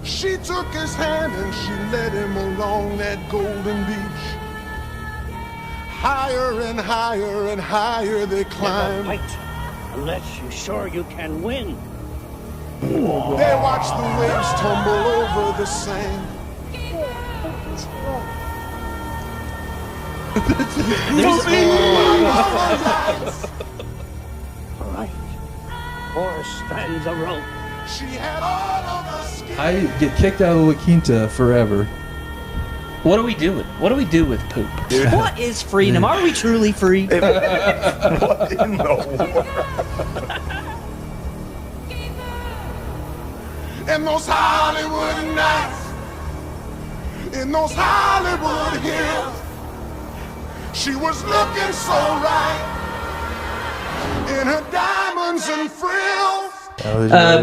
She took his hand and she led him along that golden beach. Higher and higher and higher they climbed. Never fight unless you're sure you can win. They watched the waves tumble over the sand. All right. 4 strands of rope. She had all of the skin. I get kicked out of La Quinta forever. What are we doing? What do we do with poop? What is freedom? Are we truly free? What in the world? In those Hollywood nights, in those Hollywood hills, she was looking so right in her diamonds and frills.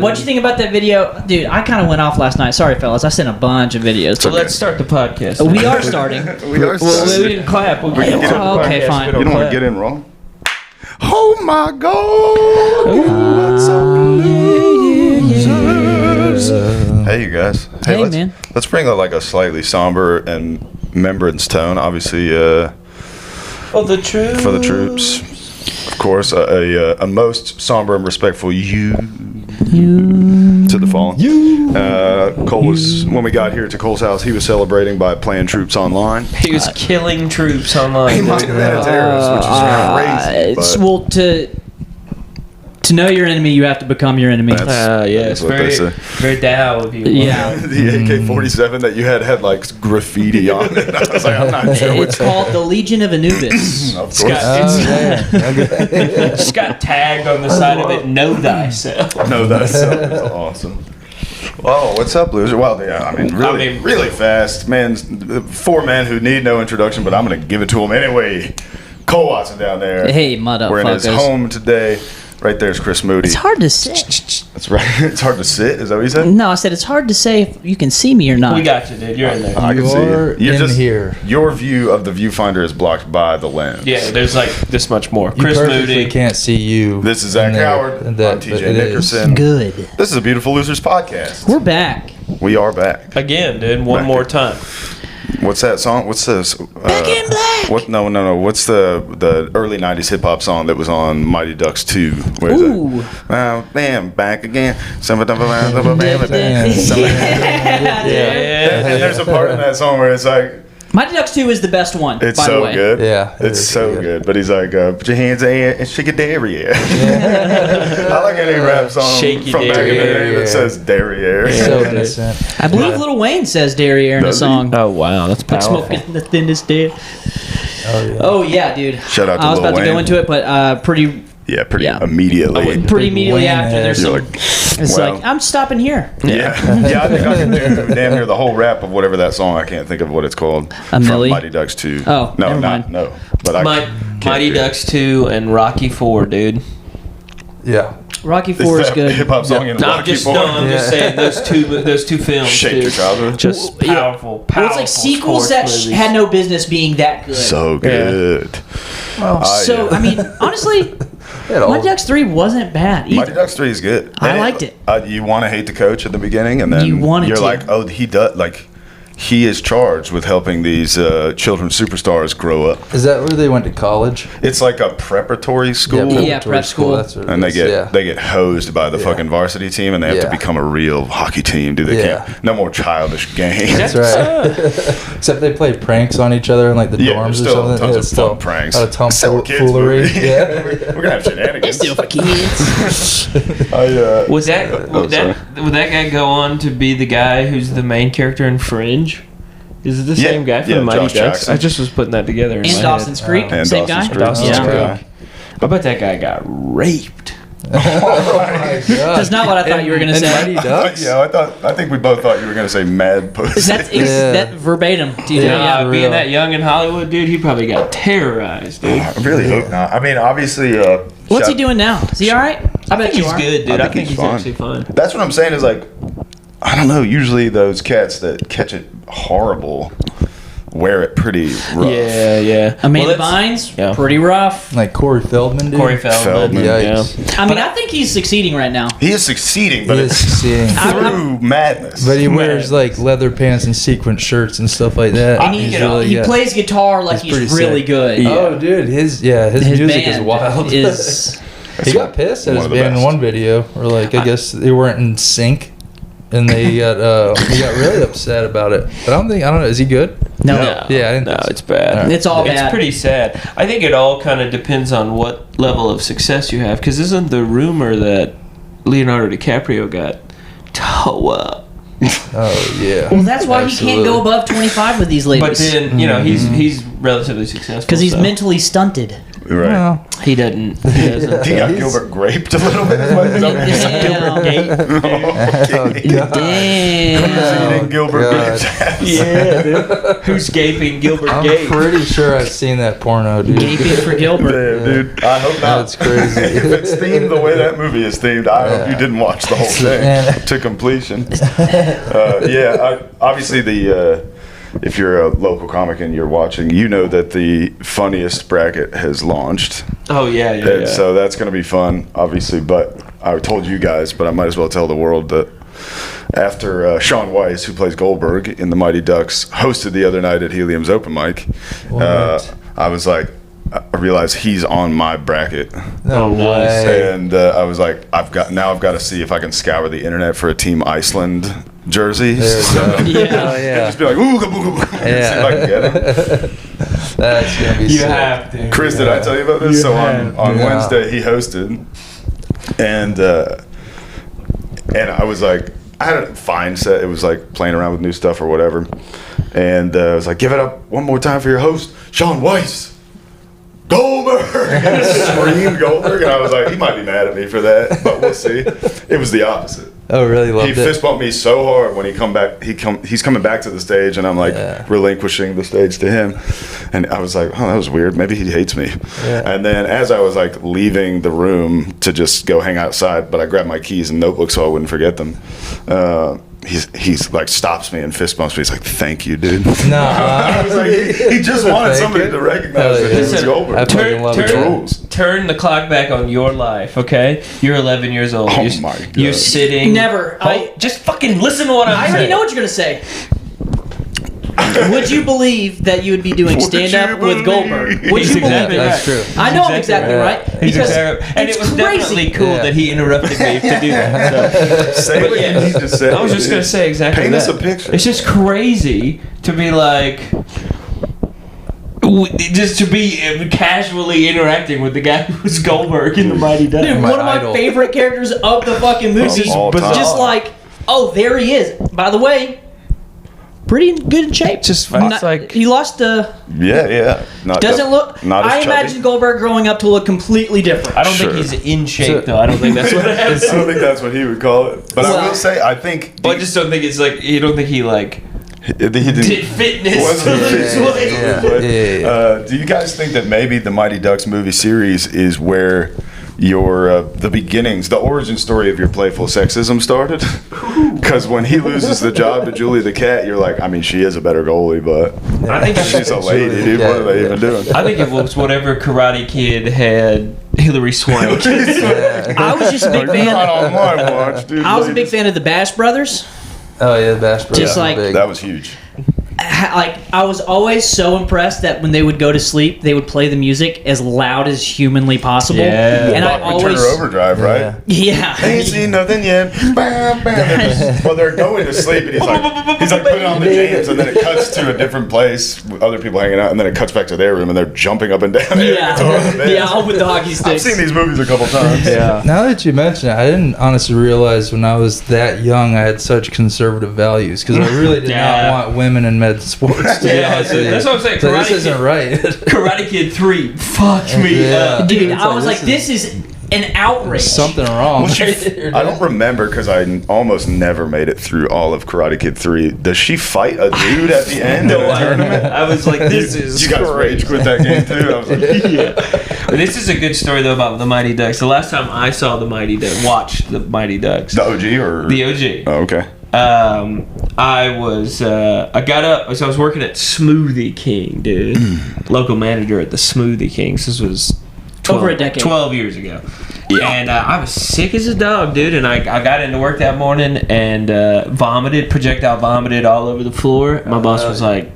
What'd you think about that video? Dude, I kind of went off last night. Sorry, fellas. I sent a bunch of videos. So let's start the podcast. We are starting. We are Well, we didn't clap. We'll get okay, fine. You don't want to get in wrong? Oh my God! Hey, you guys. Hey, man. Let's bring like a slightly somber and remembrance tone. Obviously, Oh, the troops. for the troops. Of course, a most somber and respectful you to the fallen. Cole was, when we got here to Cole's house, he was celebrating by playing Troops Online. He was killing troops online. He must have been a terrorist, which is crazy. It's, but well, to know your enemy, you have to become your enemy. Yes, what they say. very Dow of you. Yeah. The AK-47 that you had like graffiti on it. I was like, I'm not sure It's what's called the Legion of Anubis. Of It's course. got, it's got tagged on the side of it, know thyself. No, that's awesome. Oh, what's up, loser? Well, yeah, I mean, really fast. Man, 4 men who need no introduction, but I'm going to give it to them anyway. Cole Watson down there. Hey, We're in his motherfuckers. home today. Right there's Chris Moody. It's hard to say. That's right. It's hard to sit. Is that what you said? No, I said it's hard to say if you can see me or not. We got you, dude. You're in there. I can see are you. You're in just here. Your view of the viewfinder is blocked by the lens. Yeah, there's like this much more. You Chris perfectly Moody. can't see you. This is Zach in there. Howard. And I'm TJ Nickerson. Good. This is a Beautiful Losers podcast. We're back. We are back. Again, dude. One Back more here. time. What's that song? What's this? Back in black. What? No. What's the early '90s hip hop song that was on Mighty Ducks 2? Where is Ooh. that? Oh, damn, back again. And there's a part in that song where it's like, Mighty Ducks 2 is the best one, it's by the so way. good. Yeah, it it's is so good. good. But he's like, put your hands in and shake a derriere. I like any rap song Shake your from back in the day derriere. that says derriere. So innocent. I believe Lil Wayne says derriere in a Does he? song. Oh, wow. That's Like powerful. smoking the thinnest day. Oh yeah. Oh, yeah, dude. Shout out to I was Lil about to go Wayne. into it, but pretty Pretty Yeah. immediately. pretty immediately Wayne after, there's You're some... like, It's well, like, I'm stopping here. Yeah, I think I can do damn near the whole rap of whatever that song. I can't think of what it's called. A Millie? From Mighty Ducks 2. Oh, no, never not mind. no. But I can't Mighty do it. Ducks 2 and Rocky 4, dude. Yeah. Rocky Is 4 is that good. hip hop song in No, I'm Rocky just, IV? no, I'm just saying those two films. Shaped dude, your childhood. Just powerful. Well, it's like sequels that had no business being that good. So good. So, yeah. I mean, honestly, Mighty Ducks 3 wasn't bad either. Mighty Ducks 3 is good. I liked it. You want to hate the coach at the beginning, and then You wanted you're to. like, oh, he does. Like, he is charged with helping these children superstars grow up. Is that where they went to college? It's like a preparatory school. Yeah, prep school. That's what it And they is, get yeah. they get hosed by the fucking varsity team, and they have to Yeah. become a real hockey team. Dude, they Yeah. can't. No more childish games. That's right. Except they play pranks on each other in like the Yeah, dorms there's or still something. tons Yeah, of still fun pranks. A lot of Sell kids tomfoolery. movie. Yeah. We're gonna have shenanigans. Still for kids. Was that would that guy go on to be the guy who's the main character in Fringe? Is it the Yeah, same guy from yeah, Mighty Josh Ducks? Jackson. I just was putting that together. In And my Dawson's head. Creek, And same Dawson's guy. Creek. Dawson's Yeah. Creek. I bet that guy got raped. Oh my god. That's not what I thought you were going to say. Mighty Ducks? Yeah, I think we both thought you were gonna say mad pussy. That's that verbatim. DJ. Yeah, Yeah. being that young in Hollywood, dude, he probably got terrorized, dude. I really hope not. I mean, obviously. What's he doing now? Is he all right? I bet you He's are. good, dude. I think he's fine. actually fine. That's what I'm saying. Is like, I don't know. Usually those cats that catch it horrible, wear it pretty rough. Yeah. Amanda Bynes, pretty rough. Like Corey Feldman, dude. Corey Feldman. Yikes. I mean, I think he's succeeding right now. He is succeeding, but it's through madness. But he wears like leather pants and sequin shirts and stuff like that. And he plays guitar like he's really sick. good. Yeah. Oh, dude, his music is band wild. He got pissed at his band in one video, or like I guess they weren't in sync. And he got really upset about it. But I don't know. Is he good? No. No, it's bad. It's all bad. It's pretty sad. I think it all kind of depends on what level of success you have. Because isn't the rumor that Leonardo DiCaprio got toe up? Oh yeah. Well, that's why he can't go above 25 with these ladies. But then he's relatively successful because he's mentally stunted. Right. Well, he doesn't. He got Gilbert graped a little bit. Damn. Eating Gilbert Gape's ass. Yeah, dude. Who's gaping Gilbert Gape? I'm pretty sure I've seen that porno, dude. Gaping for Gilbert. Damn, dude. I hope not. That's crazy. If it's themed the way that movie is themed, I hope you didn't watch the whole thing to completion. Obviously if you're a local comic and you're watching, you know that the funniest bracket has launched. Oh yeah. So that's going to be fun, obviously. But I told you guys, but I might as well tell the world that after Sean Weiss, who plays Goldberg in the Mighty Ducks, hosted the other night at Helium's open mic, I was like, I realized he's on my bracket. No way. And I was like, I've got to see if I can scour the internet for a Team Iceland jersey. Just be like, ooga booga booga. See if I can get him. That's gonna be You sick. have to. Chris, did I tell you about this? On Wednesday he hosted, and I was like, I had a fine set. It was like playing around with new stuff or whatever, and I was like, give it up one more time for your host, Sean Weiss. Goldberg! And screamed Goldberg, and I was like, he might be mad at me for that, but we'll see. It was the opposite. Oh, really? He fist bumped me so hard when he come back. He's coming back to the stage, and I'm like relinquishing the stage to him. And I was like, oh, that was weird. Maybe he hates me. Yeah. And then as I was like leaving the room to just go hang outside, but I grabbed my keys and notebook so I wouldn't forget them. He's like stops me and fist bumps me. He's like, "Thank you, dude." No, I was like, he just wanted somebody to recognize that he was Goldberg. Turn the clock back on your life, okay? You're 11 years old. Oh my God. You're sitting. Never. Just fucking listen to what I'm saying. I already know what you're gonna say. Would you believe that you would be doing stand-up with Goldberg? Would you believe it? That's true. I know I'm exactly right. And it was definitely cool that he interrupted me to do that. So. Say what you need to say. I was just going to say exactly Paint that. us a picture. It's just crazy to be like... Just to be casually interacting with the guy who was Goldberg in the Mighty Ducks. Dude, one of my favorite characters of the fucking movie. Just like, oh, there he is. By the way... pretty good in shape. Just like he lost doesn't look. Not as I imagine Goldberg growing up to look completely different. I don't think he's in shape though. I don't think that's what it is. I don't think that's what he would call it. But I will say, I think. I just don't think it's like you don't think he like. He did fitness. Do you guys think that maybe the Mighty Ducks movie series is where your the beginnings, the origin story of your playful sexism started? Because when he loses the job to Julie the Cat, you're like, I mean, she is a better goalie, but I think she's a lady, dude. What are they even doing? I think it was whatever Karate Kid had Hillary Swank. I was just a big fan. Not on my watch, dude. I was a big fan of the Bash Brothers. Oh yeah, the Bash Brothers. Just like that was huge. Like I was always so impressed that when they would go to sleep, they would play the music as loud as humanly possible. Yeah, and I always Turner Overdrive, right? Yeah, I ain't seen nothing yet. Bam, bam. Well, they're going to sleep, and he's like putting on the jams, and then it cuts to a different place with other people hanging out, and then it cuts back to their room, and they're jumping up and down. All with the hockey sticks. I've seen these movies a couple times. Yeah. Now that you mention it, I didn't honestly realize when I was that young I had such conservative values because I really did not want women in med sports. That's what I'm saying. So this isn't right. Karate Kid 3 fucked me up. Dude, I was like, this is an outrage. Something wrong. I don't remember because I almost never made it through all of Karate Kid 3. Does she fight a dude at the end of the tournament? I was like, this is You guys rage quit that game too? I was like, But this is a good story though about the Mighty Ducks. The last time I saw the Mighty Ducks, watched the Mighty Ducks. The OG or? The OG. Oh, okay. I got up, so I was working at Smoothie King, dude. Local manager at the Smoothie King. This was 12, over a decade. 12 years ago. Yeah. And I was sick as a dog, dude. And I got into work that morning and projectile vomited all over the floor. My boss was like,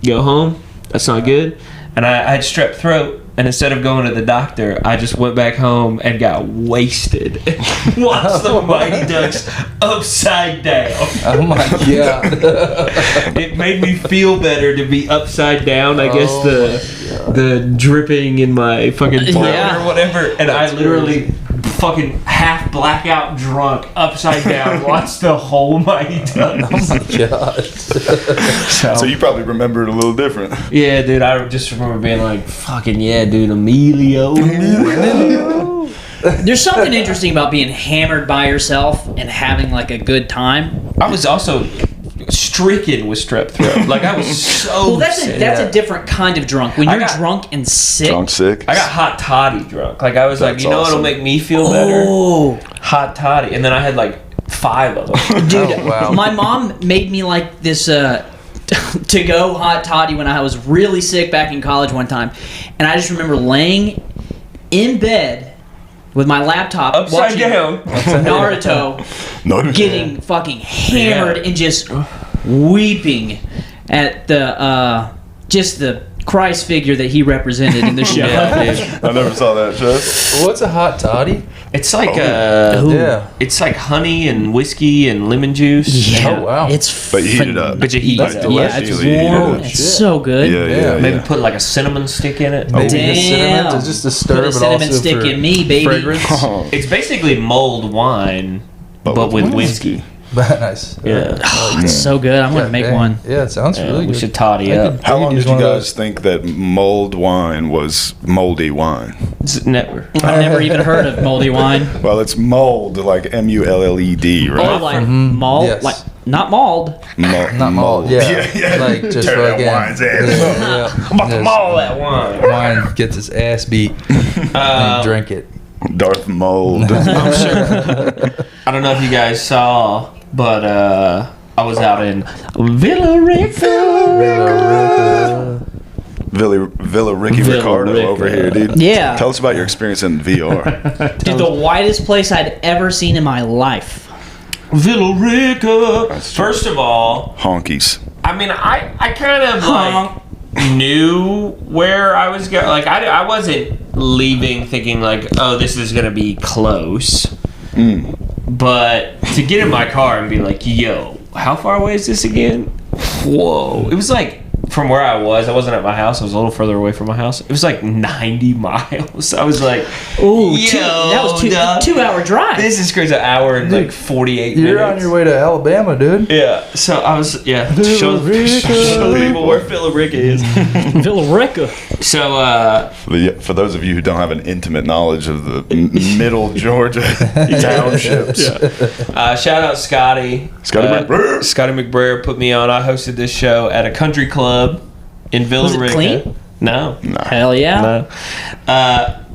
go home. That's not good. And I had strep throat. And instead of going to the doctor, I just went back home and got wasted. Watched the Mighty Ducks upside down. Oh my god! It made me feel better to be upside down. I guess the dripping in my fucking blood or whatever. And I literally fucking half blackout drunk upside down watched the whole Mighty Ducks. Oh my god! So you probably remember it a little different. Yeah, dude. I just remember being like, fucking yeah, dude, Emilio. There's something interesting about being hammered by yourself and having like a good time. I was also stricken with strep throat. Like I was so well, that's sick. a different kind of drunk. When you're drunk and sick. Drunk sick. I got hot toddy drunk. Like I was like, you know what'll make me feel better? Oh, hot toddy. And then I had like 5 of them. dude, wow. My mom made me like this to go hot toddy when I was really sick back in college one time, and I just remember laying in bed with my laptop upside watching down Naruto, getting fucking hammered and just weeping at the just the Christ figure that he represented in the show. I never saw that show. What's a hot toddy? It's like it's like honey and whiskey and lemon juice. Yeah. Oh wow! But you heat it up. But you heat it up. Yeah, it's warm. It's so good. Yeah. Maybe put like a cinnamon stick in it. Maybe the Damn. cinnamon to just to stir, Put a but cinnamon also stick for in me, baby. fragrance. It's basically mulled wine, but with whiskey. Nice. Yeah. Oh, it's so good. I'm gonna make one. Yeah, it sounds really We good. should toddy up. How long use did you one of guys think that mulled wine was moldy wine? Never. I've never even heard of moldy wine. Well, it's mulled, like MULLED, Oh, right? like malt, Yes. like not mauled. Not mold. Yeah. Like just Tear that fucking. wine's ass Yeah. I'm about to Just maul that wine. wine gets its ass beat. And you drink it. Darth Mold. I'm sure. I don't know if you guys saw, but I was out in Villa Ricky Ricardo Rica. over here, dude. Yeah. Tell us about your experience in VR. Dude, the whitest place I'd ever seen in my life. Villa Rica. That's true. First of all, Honkies. I mean, I kind of like knew where I was going. Like, I wasn't leaving thinking like, oh, this is gonna be close. But to get in my car and be like, yo, how far away is this again? Whoa. It was like, from where I wasn't at my house. I was a little further away from my house. It was like 90 miles. I was like, Ooh, yo, that was dog, 2-hour drive. this is crazy. An hour and like 48 minutes. You're on your way to Alabama, dude. Yeah. So I was, show people where Villa Rica is. Villa Rica. So, For those of you who don't have an intimate knowledge of the middle Georgia townships, shout out Scotty. Scotty McBrayer. Scotty McBrayer put me on. I hosted this show at a country club in Villa Was it Rica. clean? No. Hell yeah. No.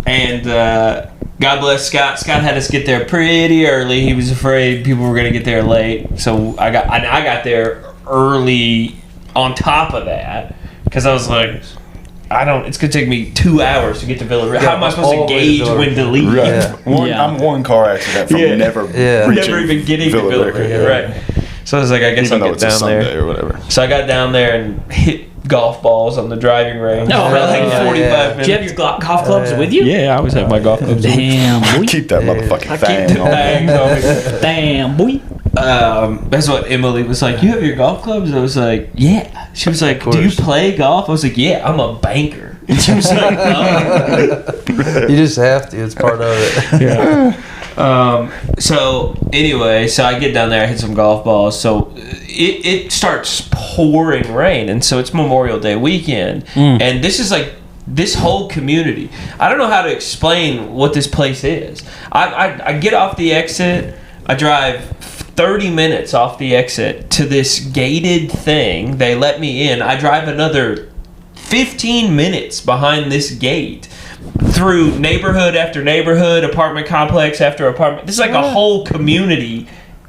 And God bless Scott. Scott had us get there pretty early. He was afraid people were going to get there late. So I got there early on top of that because I was like, it's going to take me 2 hours to get to Villa Rica. How am I supposed to gauge when to leave? Right. Yeah. I'm one car accident from never even getting to Villa Rica. Right. So I was like, I guess Even I'll though get it's a down Sunday there. or whatever. So I got down there and hit golf balls on the driving range No, for like really? 45 minutes. Do you have your golf clubs with you? Yeah, I always have my golf clubs. Damn, boy. Keep that motherfucking I thing keep the on. bags on me. Damn, boy. That's what Emily was like. You have your golf clubs? I was like, yeah. She was like, do you play golf? I was like, yeah, I'm a banker. And she was like, oh. You just have to. It's part of it. Yeah. So anyway, so I get down there, I hit some golf balls. So it starts pouring rain, and so it's Memorial Day weekend, and this is like this whole community. I don't know how to explain what this place is. I get off the exit. I drive 30 minutes off the exit to this gated thing. They let me in. I drive another 15 minutes behind this gate through neighborhood after neighborhood, apartment complex after apartment. This is like a whole community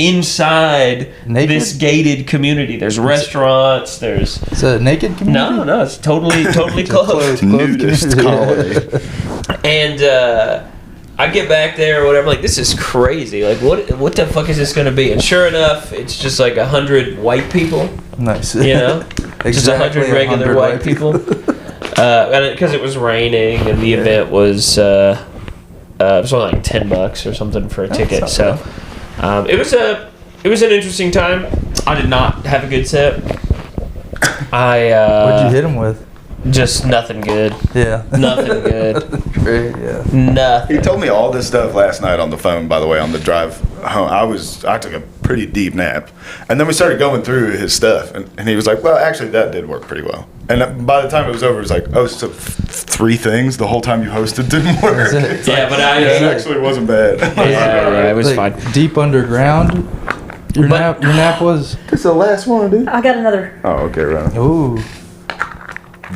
inside Naked? this gated community. There's restaurants. There's Is that a naked community? no, it's totally closed. Nudist colony. And I get back there or whatever. Like, this is crazy. Like, what the fuck is this going to be? And sure enough, it's just like 100 white people. Nice. You know, just 100 regular 100 white people. And because it was raining, and the event was it was only like $10 or something for a ticket. So it was an interesting time. I did not have a good set. What'd you hit him with? Just nothing good. Yeah. Nothing good. Great, yeah. Nothing. He told me all this stuff last night on the phone, by the way, on the drive home. I took a pretty deep nap. And then we started going through his stuff. And he was like, well, actually, that did work pretty well. And by the time it was over, it was like, oh, so 3 things the whole time you hosted didn't work. It? Yeah, but It actually wasn't bad. yeah, it was Like, fine. deep underground? Your nap was? It's the last one, dude. I got another. Oh, okay, right. Ooh.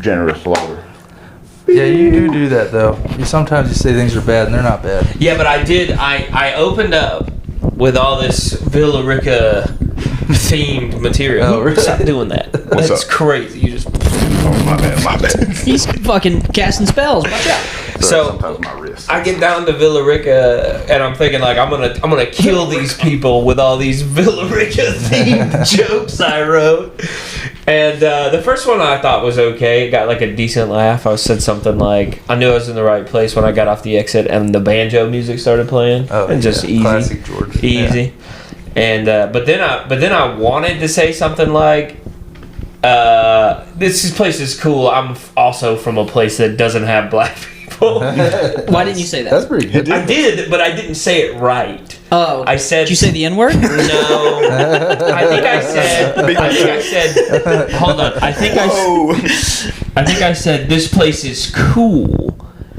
Generous slaughter. Yeah, you do that, though. Sometimes you say things are bad, and they're not bad. Yeah, but I did. I opened up with all this Villa Rica themed material. Oh, really? Stop doing that. What's That's up? crazy. You just. Oh, my bad. He's fucking casting spells. Watch out. So sometimes my wrist. I get down to Villa Rica and I'm thinking like I'm gonna kill these people with all these Villa Rica themed jokes I wrote. And the first one I thought was okay. It got like a decent laugh. I said something like, I knew I was in the right place when I got off the exit and the banjo music started playing. Oh, and just easy. Classic Jordan. Easy. And but then I wanted to say something like, this place is cool. I'm also from a place that doesn't have black people. Why didn't you say that? That's pretty good. I did, but I didn't say it right. Oh. I said. Did you say the N-word? No. I think I said. Hold on. I think I said this place is cool.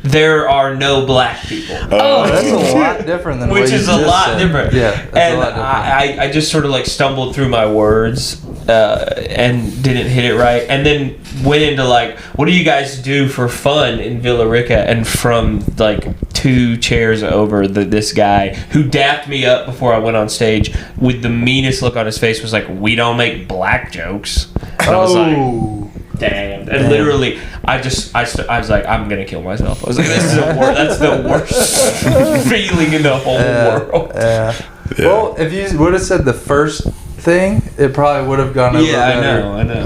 There are no black people. Oh, That's a lot different than Which what you is a just lot said. different. Yeah, that's And a lot different. I just sort of like stumbled through my words and didn't hit it right. And then went into like, what do you guys do for fun in Villa Rica? And from like 2 chairs over, this guy who dapped me up before I went on stage with the meanest look on his face was like, we don't make black jokes. And I was like, damn. And literally, I was like, I'm gonna kill myself. I was like, that's the worst feeling in the whole world. Yeah. Well, if you would have said the first thing, it probably would have gone over better. I know.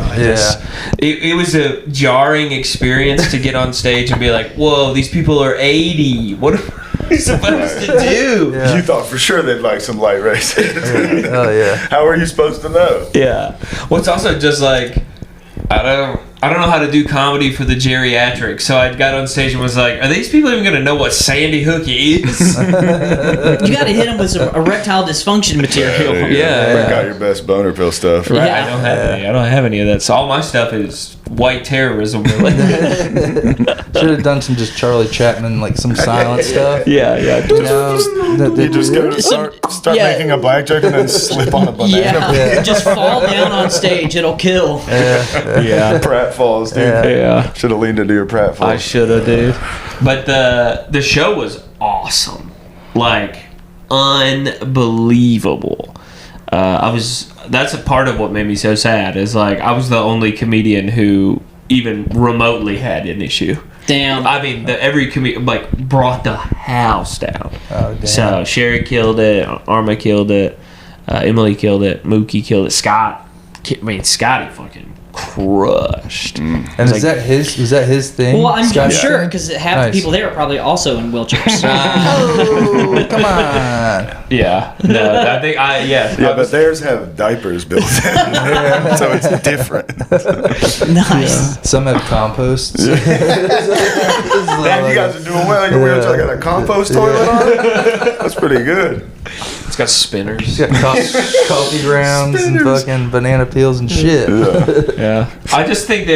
It was a jarring experience to get on stage and be like, whoa, these people are 80. What are we supposed to do? Yeah. You thought for sure they'd like some light races. Oh, yeah. How are you supposed to know? Yeah. Well, it's also just like, I don't know how to do comedy for the geriatric, so I got on stage and was like, are these people even going to know what Sandy Hook is? You got to hit him with some erectile dysfunction material. Yeah. Break out your best boner pill stuff. Right. Yeah. I don't have any of that. So all my stuff is white terrorism related. Should have done some just Charlie Chaplin, like some silent stuff. Yeah. You just go to start Yeah. making a black joke and then slip on a banana. Yeah. Just fall down on stage. It'll kill. Yeah. Pratfalls, dude. Yeah. Should have leaned into your pratfalls. I should have, dude. But the show was awesome. Like, unbelievable. That's a part of what made me so sad, is like I was the only comedian who even remotely had an issue. Damn. I mean, every comedian like brought the house down. Oh, damn. So Sherry killed it, Arma killed it, Emily killed it, Mookie killed it, Scotty fucking crushed. And was that his thing? Well, I'm Scott? sure, because half the Nice. people there are probably also in wheelchairs. Oh, come on. Yeah. No, I think Yeah, but theirs have diapers built in, so it's different. Nice. Some have composts. Damn, you guys are doing well in your wheelchair. Got a compost toilet on? That's pretty good. it's got spinners. It's got coffee grounds and fucking banana peels and shit. Yeah. I think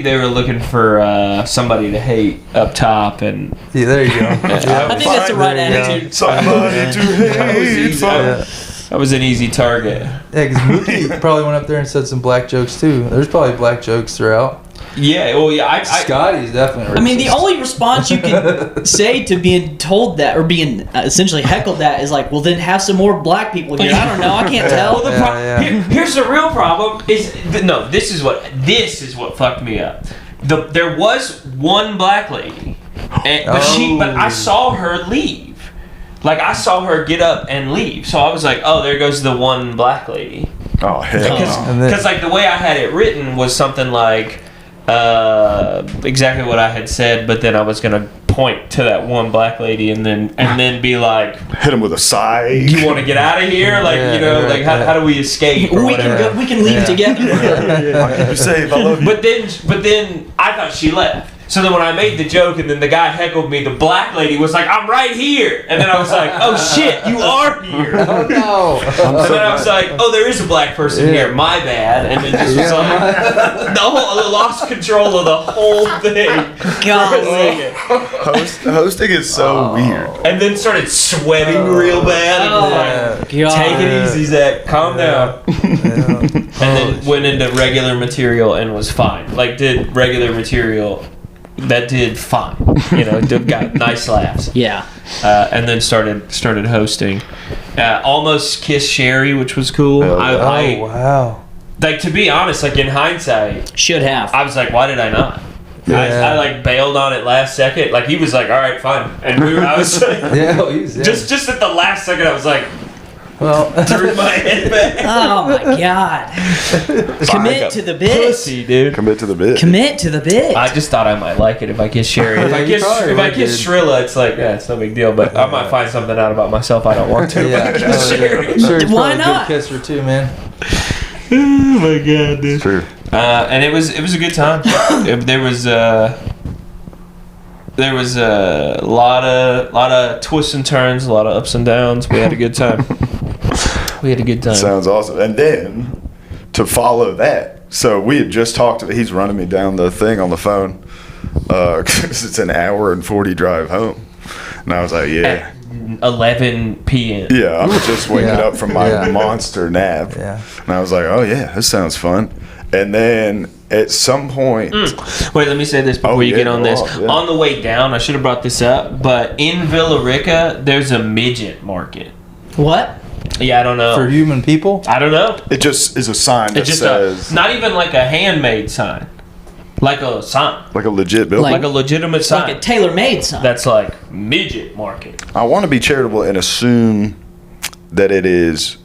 they were looking for somebody to hate up top, and Yeah, there you go. I think that's the right There you go. attitude. Somebody to hate. Yeah. that was an easy target. Yeah, because Mookie probably went up there and said some black jokes too. There's probably black jokes throughout. Yeah, well, yeah, Scotty's definitely racist. I mean, the only response you can say to being told that or being essentially heckled that is like, well, then have some more black people here. I don't know. I can't tell. Well, here's the real problem. This is what fucked me up. There was one black lady, but I saw her leave. Like, I saw her get up and leave. So I was like, oh, there goes the one black lady. Oh, hell no. Because, like, the way I had it written was something like exactly what I had said, but then I was going to point to that one black lady and then be like... Hit him with a sigh. You want to get out of here? Like, how do we escape? We can leave together. I'll keep you safe. I love you. But then I thought she left. So then when I made the joke and then the guy heckled me, the black lady was like, I'm right here. And then I was like, oh shit, you are here. Oh no. And then I was like, oh, there is a black person here. My bad. And then just was like, lost control of the whole thing. God. Hosting is so weird. And then started sweating real bad. And like, God. take it easy, Zach. Calm down. And then went into regular material and was fine. Like, did regular material... That did fine, got nice laughs. Yeah. And then started hosting. Almost kissed Sherry, which was cool. Wow. Like, to be honest, like in hindsight, Should have. I was like, why did I not? Yeah. I like bailed on it last second. Like, he was like, all right, fine, and I was like, just at the last second, I was like. Well, threw my head back. Oh my god. Commit to the bit. Pussy, dude. Commit to the bit. Commit to the bit. I just thought I might like it if I kiss Sherry. If I kiss Shrilla, it's like, it's no big deal. But I might find something out about myself I don't want to. Sherry's Why probably not? a good kisser too, man. Oh my god, dude. True. And it was a good time. There was a lot of twists and turns, a lot of ups and downs. We had a good time. Sounds awesome. And then to follow that, so we had just talked. He's running me down the thing on the phone because it's an hour and 40 drive home, and I was like, yeah. At 11 p.m. Yeah, I'm just waking up from my monster nap, and I was like, oh yeah, this sounds fun. And then at some point, wait, let me say this before you get on this. On the way down, I should have brought this up, but in Villa Rica, there's a midget market. What? Yeah, I don't know. For human people? I don't know. It just is a sign that says... not even like a handmade sign. Like a sign. Like a legit building. Like a legitimate sign. Like a tailor-made sign. That's like midget market. I want to be charitable and assume that it is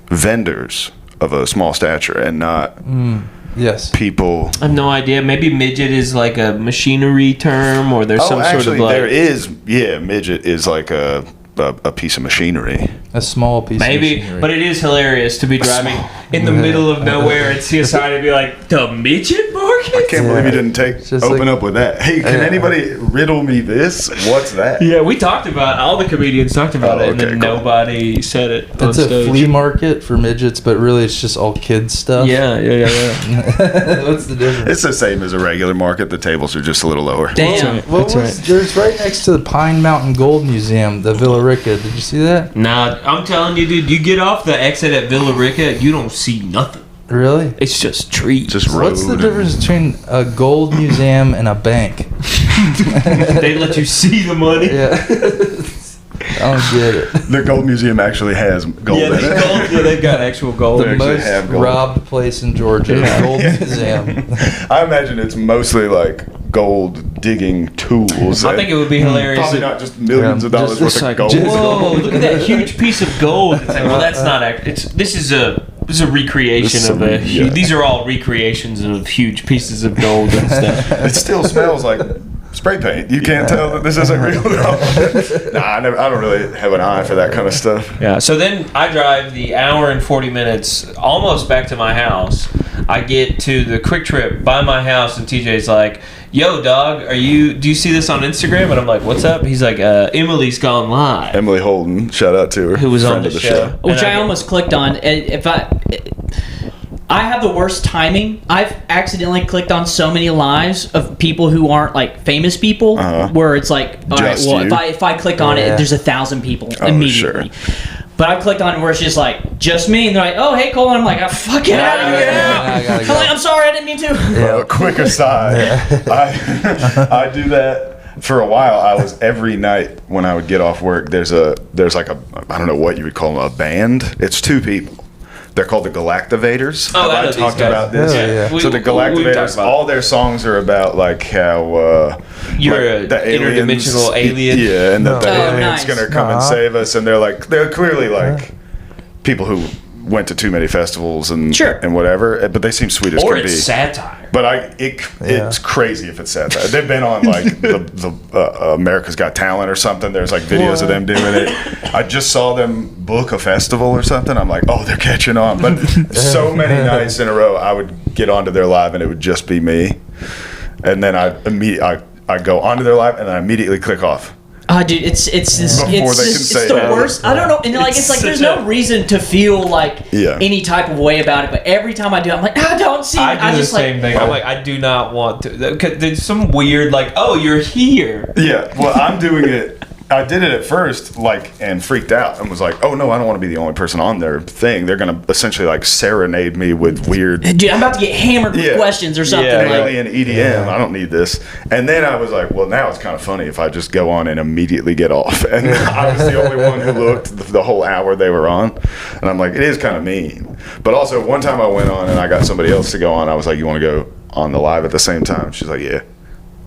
vendors of a small stature and not people. I have no idea. Maybe midget is like a machinery term, or there's some sort of like... there is... Yeah, midget is like a piece of machinery. A small piece of machinery. But it is hilarious to be driving in the middle of nowhere and see a sign and be like, the midget market? I can't believe you didn't open up with that. Hey, can anybody riddle me this? What's that? Yeah, we talked about, all the comedians talked about it, and then nobody said it. It's a flea market for midgets, but really it's just all kids stuff. Yeah. What's the difference? It's the same as a regular market. The tables are just a little lower. Damn. There's right next to the Pine Mountain Gold Museum, the Villa Rica. Did you see that? Nah, I'm telling you, dude, you get off the exit at Villa Rica, you don't see nothing. Really? It's just trees. Just road. What's the difference between a gold museum and a bank? They let you see the money. Yeah. I don't get it. The gold museum actually has gold in it. They've got actual gold. The most robbed place in Georgia, the Gold Museum. I imagine it's mostly like gold digging tools. I think it would be hilarious. Probably not just millions of dollars worth of gold. Whoa, look at that huge piece of gold. It's like, well, that's not. This is a recreation of a. These are all recreations of huge pieces of gold and stuff. It still smells like spray paint. You can't tell that this isn't real. I don't really have an eye for that kind of stuff. Yeah. So then I drive the hour and 40 minutes almost back to my house. I get to the Quick Trip by my house, and TJ's like, yo, dog, do you see this on Instagram? And I'm like, what's up? He's like, Emily's gone live. Emily Holden, shout out to her. Who was on the show. Which I almost clicked on. I have the worst timing. I've accidentally clicked on so many lives of people who aren't like famous people, where it's like, all right, well, if I click on it, there's 1,000 people immediately. Sure. But I clicked on it where it's just like, just me. And they're like, oh, hey, Cole. And I'm like, fuck, get out of here. I'm like, I'm sorry, I didn't mean to. Quick aside, I do that for a while. I was every night when I would get off work, there's like a, I don't know what you would call them, a band. It's 2 people. They're called the Galactivators. Oh, I talked about this. Yeah. So the Galactivators, all their songs are about like how you're like the an interdimensional alien. Yeah, and the alien's nice. gonna come and save us. And they're clearly like people who went to too many festivals and whatever. But they seem sweet as Or can be. it's satire. But it's crazy if it's satire. They've been on like the America's Got Talent or something. There's like videos of them doing it. I just saw them book a festival or something. I'm like, oh, they're catching on. But so many nights in a row, I would get onto their live and it would just be me. And then I go onto their live and I immediately click off. Dude, it's the worst. I don't know, and like it's like there's no reason to feel like any type of way about it. But every time I do, I'm like, I don't see. I do the same thing. I'm like, I do not want to. Cause there's some weird like, oh, you're here. Yeah, well, I'm doing it. I did it at first, like, and freaked out and was like, oh no, I don't want to be the only person on their thing. They're gonna essentially like serenade me with weird. Dude, I'm about to get hammered with questions or something. Alien EDM. I don't need this. And then I was like, well, now it's kind of funny if I just go on and immediately get off. And I was the only one who looked the whole hour they were on. And I'm like, it is kind of mean. But also, one time I went on and I got somebody else to go on. I was like, you want to go on the live at the same time? She's like, yeah.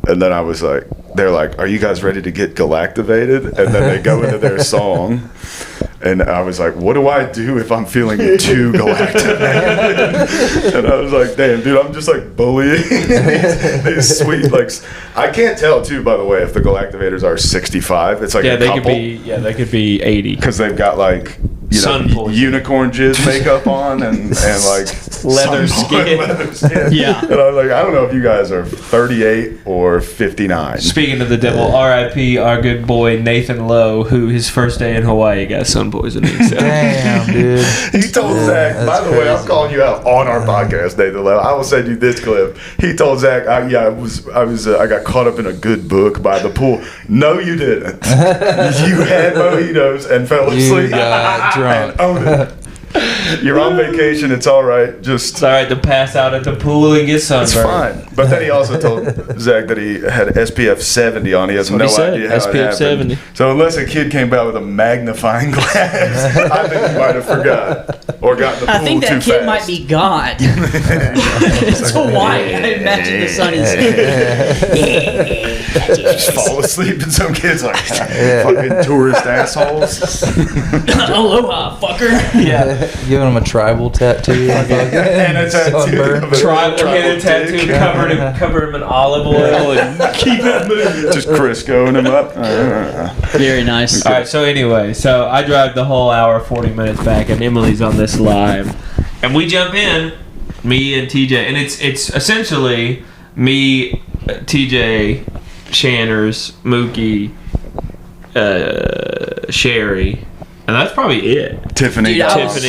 And then I was like, they're like, are you guys ready to get galactivated? And then they go into their song. And I was like, what do I do if I'm feeling too galactivated? And I was like, damn, dude, I'm just like bullying these sweet, like, I can't tell too, by the way, if the Galactivators are 65. It's like a couple. They could be 80. Because they've got like, unicorn jizz makeup on and like leather skin. Yeah. And I was like, I don't know if you guys are 38 or 59. Speaking of the devil, R.I.P. our good boy Nathan Lowe, who his first day in Hawaii got sun poisoning. So. Damn, dude. He told Zach, by the way, I'm calling you out on our podcast, Nathan Lowe. I will send you this clip. He told Zach, I got caught up in a good book by the pool. No, you didn't. You had mojitos and fell asleep. You got drunk. And own it. You're on vacation. It's all right. It's all right to pass out at the pool and get sunburned. It's fine. But then he also told Zach that he had SPF 70 on. He has no idea how SPF it happened. 70. So unless a kid came back with a magnifying glass, I think he might have forgot or gotten the pool too fast. I think that kid might be God. It's Hawaii. I imagine the sun is. Just fall asleep and some kids like fucking tourist assholes. Aloha, fucker. Yeah. Giving him a tribal tattoo. And a tattoo. Tribal tattoo covered him in olive oil and keep it moving. Just Criscoing him up. Very nice. All right, so anyway, I drive the whole hour, 40 minutes back, and Emily's on this live. And we jump in, me and TJ, and it's essentially me, TJ, Shanners, Mookie, Sherry, and that's probably it. Tiffany. Dude, I was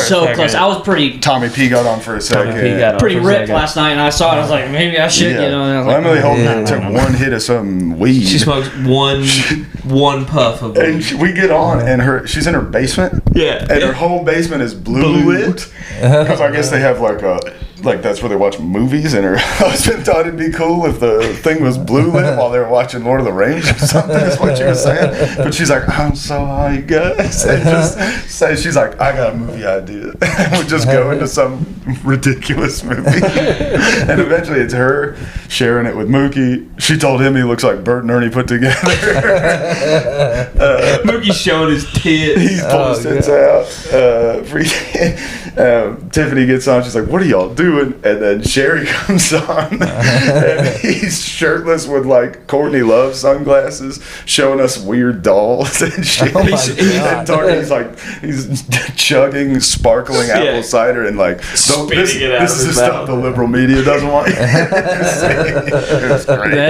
so close. I was pretty. Tommy P got on for a second. Pretty ripped last night, and I saw it. I was like, maybe I should. Yeah. You know. Well, Emily Holden took one hit of some weed. She smokes one puff of weed. And we get on, and she's in her basement. Yeah. And her whole basement is blue lit. Because I guess they have like that's where they watch movies, and her husband thought it'd be cool if the thing was blue lit while they were watching Lord of the Rings or something, is what she was saying. But she's like, I'm so high, guys. And just say, she's like, I got a movie idea. We'll just go into some ridiculous movie. And eventually it's her sharing it with Mookie. She told him he looks like Bert and Ernie put together. Mookie's showing his tits. He's pulling his tits out. Tiffany gets on. She's like, what are y'all doing? And then Sherry comes on. And he's shirtless with like Courtney Love sunglasses, showing us weird dolls and shit. He's chugging sparkling apple cider and like, this is the stuff the liberal media doesn't want. That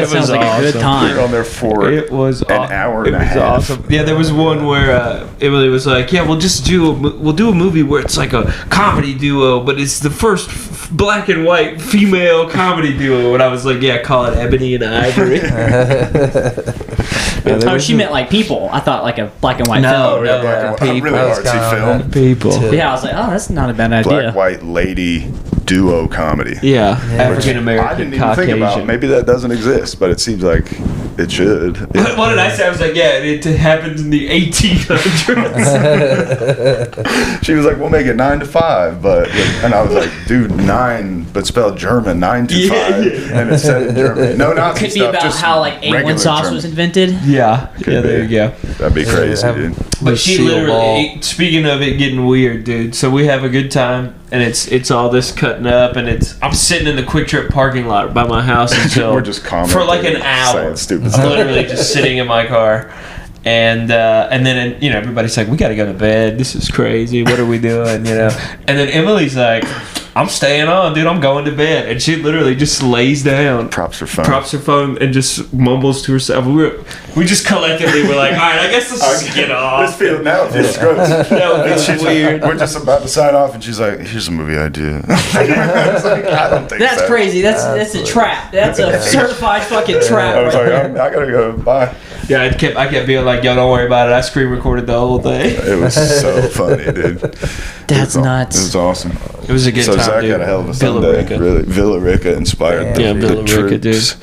sounds like a good time. On there for it was an hour and a half. Awesome. Yeah, there was one where Emily was like, "Yeah, we'll do a movie where it's like a comedy duo, but it's the first black and white female comedy duo." And I was like, "Yeah, call it Ebony and Ivory." Oh, she meant like people. I thought like a black and white No, film. Yeah, black and white. People. Really I was artsy kinda on film. that. People. Yeah, I was like, oh, that's not a bad idea. Black white lady duo comedy. Yeah, African I American, didn't even think about. Caucasian. Maybe that doesn't exist, but it seems like it should. What did I say? I was like, yeah, it happens in the 1800s. She was like, "We'll make it 9 to 5," and I was like, "Dude, 9, but spelled German, 9 to 5, and it's set in Germany." No, not Could be about how like A1 sauce was invented. Yeah, Could there be. you go. That'd be crazy, dude. But she seal literally, speaking of it getting weird, dude. So we have a good time, and it's all this cutting up, and I'm sitting in the Quick Trip parking lot by my house until We're just commenting for like an hour. saying stupid I'm stuff. literally just sitting in my car, and then everybody's like, "We got to go to bed. This is crazy. What are we doing?" And then Emily's like, "I'm staying on, dude. I'm going to bed," and she literally just lays down. Props her phone. Props her phone and just mumbles to herself. We just collectively were like, all right, I guess let's just get off. This feels gross. No, it's She's weird. We're just about to sign off, and she's like, "Here's a movie idea." I was like, I don't think That's so. crazy. That's a trap. That's a certified fucking trap. I was right like, there. I gotta go. Bye. Yeah, I kept being like, yo, don't worry about it. I screen recorded the whole thing. It was so funny, dude. That's nuts. It was awesome. It was a good So time, Zach dude. had a hell of a Villa Sunday. Rica. Really, Villa Rica inspired Yeah, the Villa Rica, troops. dude.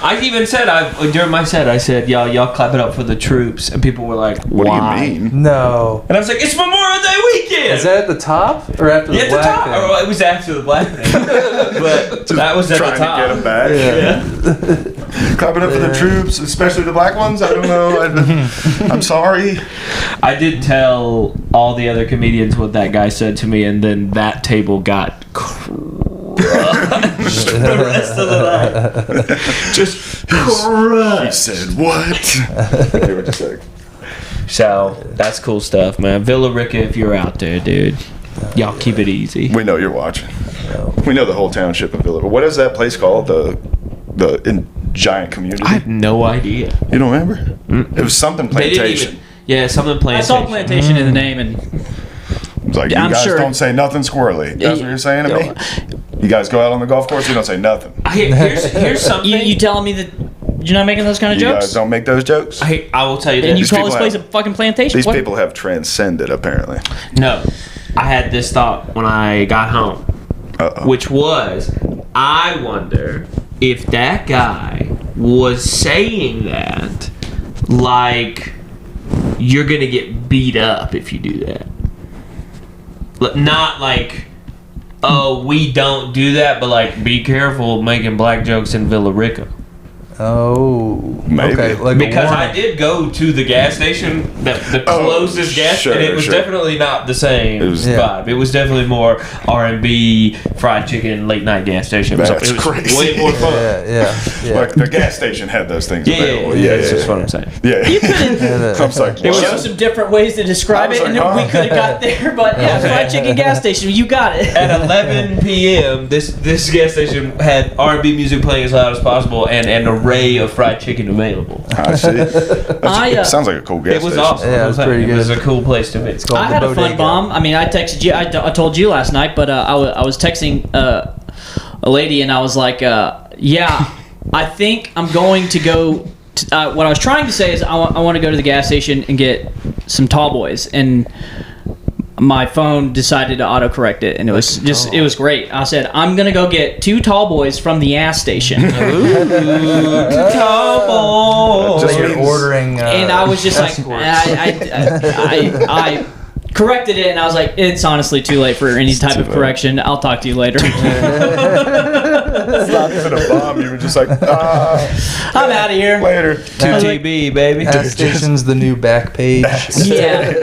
I even said, during my set, I said, y'all clap it up for the troops. And people were like, What why? do you mean? No. And I was like, it's Memorial Day weekend. Is that at the top or after the Yeah, at the black top. thing? Or it was after the black thing. But that was at the Trying top. to get them back. Yeah. Clapping up for the troops, especially the black ones. I don't know. I'm sorry. I did tell all the other comedians what that guy said to me, and then that table got crushed the rest of the night. Just He crushed. said what? They were just like, So that's cool stuff, man. Villa Rica, if you're out there, dude, y'all keep it easy. we know you're watching. We know the whole township of Villa. What is that place called? The giant community. I have no idea. You don't remember? It was something They didn't plantation. even. Yeah, something I plantation. saw plantation in the name, and It was like, you I'm guys sure- don't say nothing squirrely. That's what you're saying to me? You guys go out on the golf course, you don't say nothing. Here's something. you telling me that you're not making those kind of You jokes? guys don't make those jokes? I will tell you And you this. These call this people place a have- fucking plantation? These What? people have transcended, apparently. No, I had this thought when I got home, Uh-oh. which was, I wonder if that guy was saying that like you're gonna get beat up if you do that. Not like, oh, we don't do that, but like, be careful of making black jokes in Villa Rica. Oh, Maybe. okay. Like a Because I warning. did go to the gas station, the Oh, closest gas, sure, and it was sure. definitely not the same It was- vibe. It was definitely more R&B, fried chicken, late night gas station. That's it was crazy. way more fun. Yeah. Like the gas station had those things Yeah, available. that's just what I'm saying. Yeah. You couldn't I was like, show what? some different ways to describe I was it, and like, then we huh? could have got there. But yeah, fried chicken gas station, you got it. At 11 p.m., this gas station had R&B music playing as loud as possible and an array of fried chicken available. I see. Sounds like a cool gas It was station. awesome. Yeah, it was pretty It was good. a cool place to be. It's called I the had a fun Bodega. bomb. I mean, I texted you. I told you last night, but I was texting a lady, and I was like, "Yeah, I think I'm going to go." What I was trying to say is, I want to go to the gas station and get some tall boys, and my phone decided to autocorrect it, and it was it was great. I said, "I'm gonna go get 2 tall boys from the gas station." Tall boy. So you're ordering. And I was just like, I corrected it, and I was like, it's honestly too late for any type too of late. correction. I'll talk to you later. It's not even a bomb. You were just like, I'm out of here. later. 2TB, baby. Gas station's the new back page. Yeah,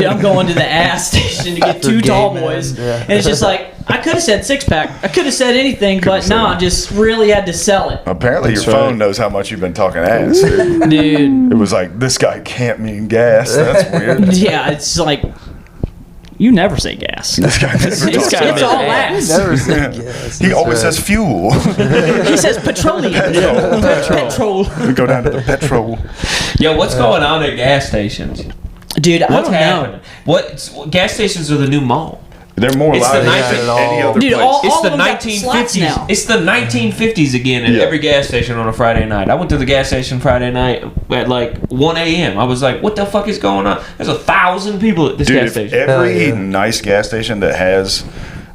I'm going to the ass station to get For 2 tall gay boys, men, yeah. and it's just like I could have said 6-pack. I could have said anything, but said no, it. I just really had to sell it, Apparently, That's your phone right. knows how much you've been talking ass. Dude. dude. It was like, this guy can't mean gas. That's weird. Yeah, it's like you never say gas. This guy never It's, talks it's about all ass. ass. Never said yes. He That's always right. says fuel. He says petroleum. Petrol. We go down to the petrol. Yo, what's going on at gas stations? Dude, I What's don't know. happening? What gas stations are the new mall? They're more It's alive the than 19 any other Dude, place. all- It's the of them got slots 1950s. now. It's the 1950s again at Yeah. every gas station on a Friday night. I went to the gas station Friday night at like 1 a.m. I was like, what the fuck is going on? There's 1,000 people at this Dude, gas if station. every Hell yeah. nice gas station that has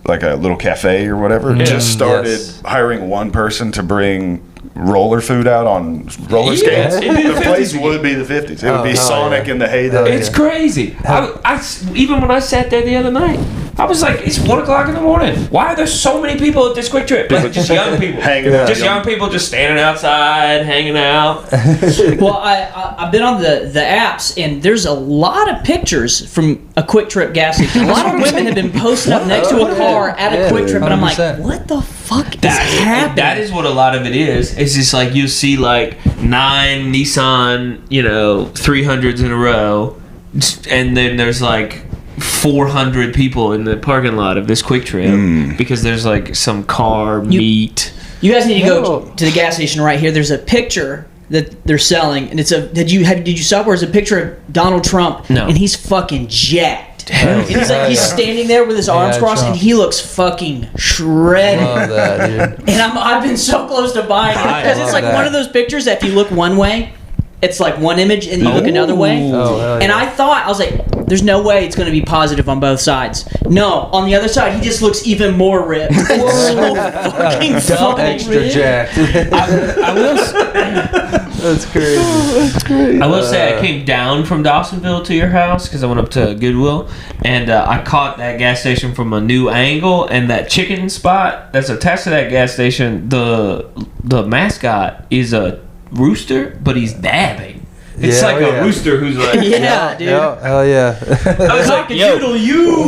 like a little cafe or whatever just started Yes. hiring one person to bring roller food out on roller Yeah, skates, it'd be the the place 50s would be the 50s. It would be hell Sonic yeah. in the heyday. Hell It's yeah. crazy. Even when I sat there the other night, I was like, it's 1 o'clock in the morning. Why are there so many people at this Quick Trip? Like, just young people. Hanging out. Just young people just standing outside, hanging out. Well, I've been on the apps, and there's a lot of pictures from a Quick Trip gas station. A lot of women have been posting up next to a car at a Quick Trip, and I'm like, 100%. what the fuck is happening? That is what a lot of it is. It's just like you see like 9 Nissan, 300s in a row, and then there's like 400 people in the parking lot of this Quick Trip because there's like some car meet. You guys need to go No. to the gas station right here. There's a picture that they're selling, and it's a. Did you saw where it's a picture of Donald Trump? No. And he's fucking jacked. Hell And he's yeah. standing there with his arms Yeah, crossed, Trump. and he looks fucking shredded. Love that, dude. And I've been so close to buying it because it's love like that. one of those pictures that if you look one way, it's like one image, and you look another way. Oh, hell And yeah. I was like, there's no way it's going to be positive on both sides. No, on the other side, he just looks even more ripped. It's so fucking funny, Extra ripped. jacked. I will. That's crazy. I will say I came down from Dawsonville to your house because I went up to Goodwill, and I caught that gas station from a new angle. And that chicken spot that's attached to that gas station, the mascot is a rooster, but he's dabbing. It's Yeah, like oh, a yeah. rooster who's like, Yeah, dude. Hell yeah. I was like, yo,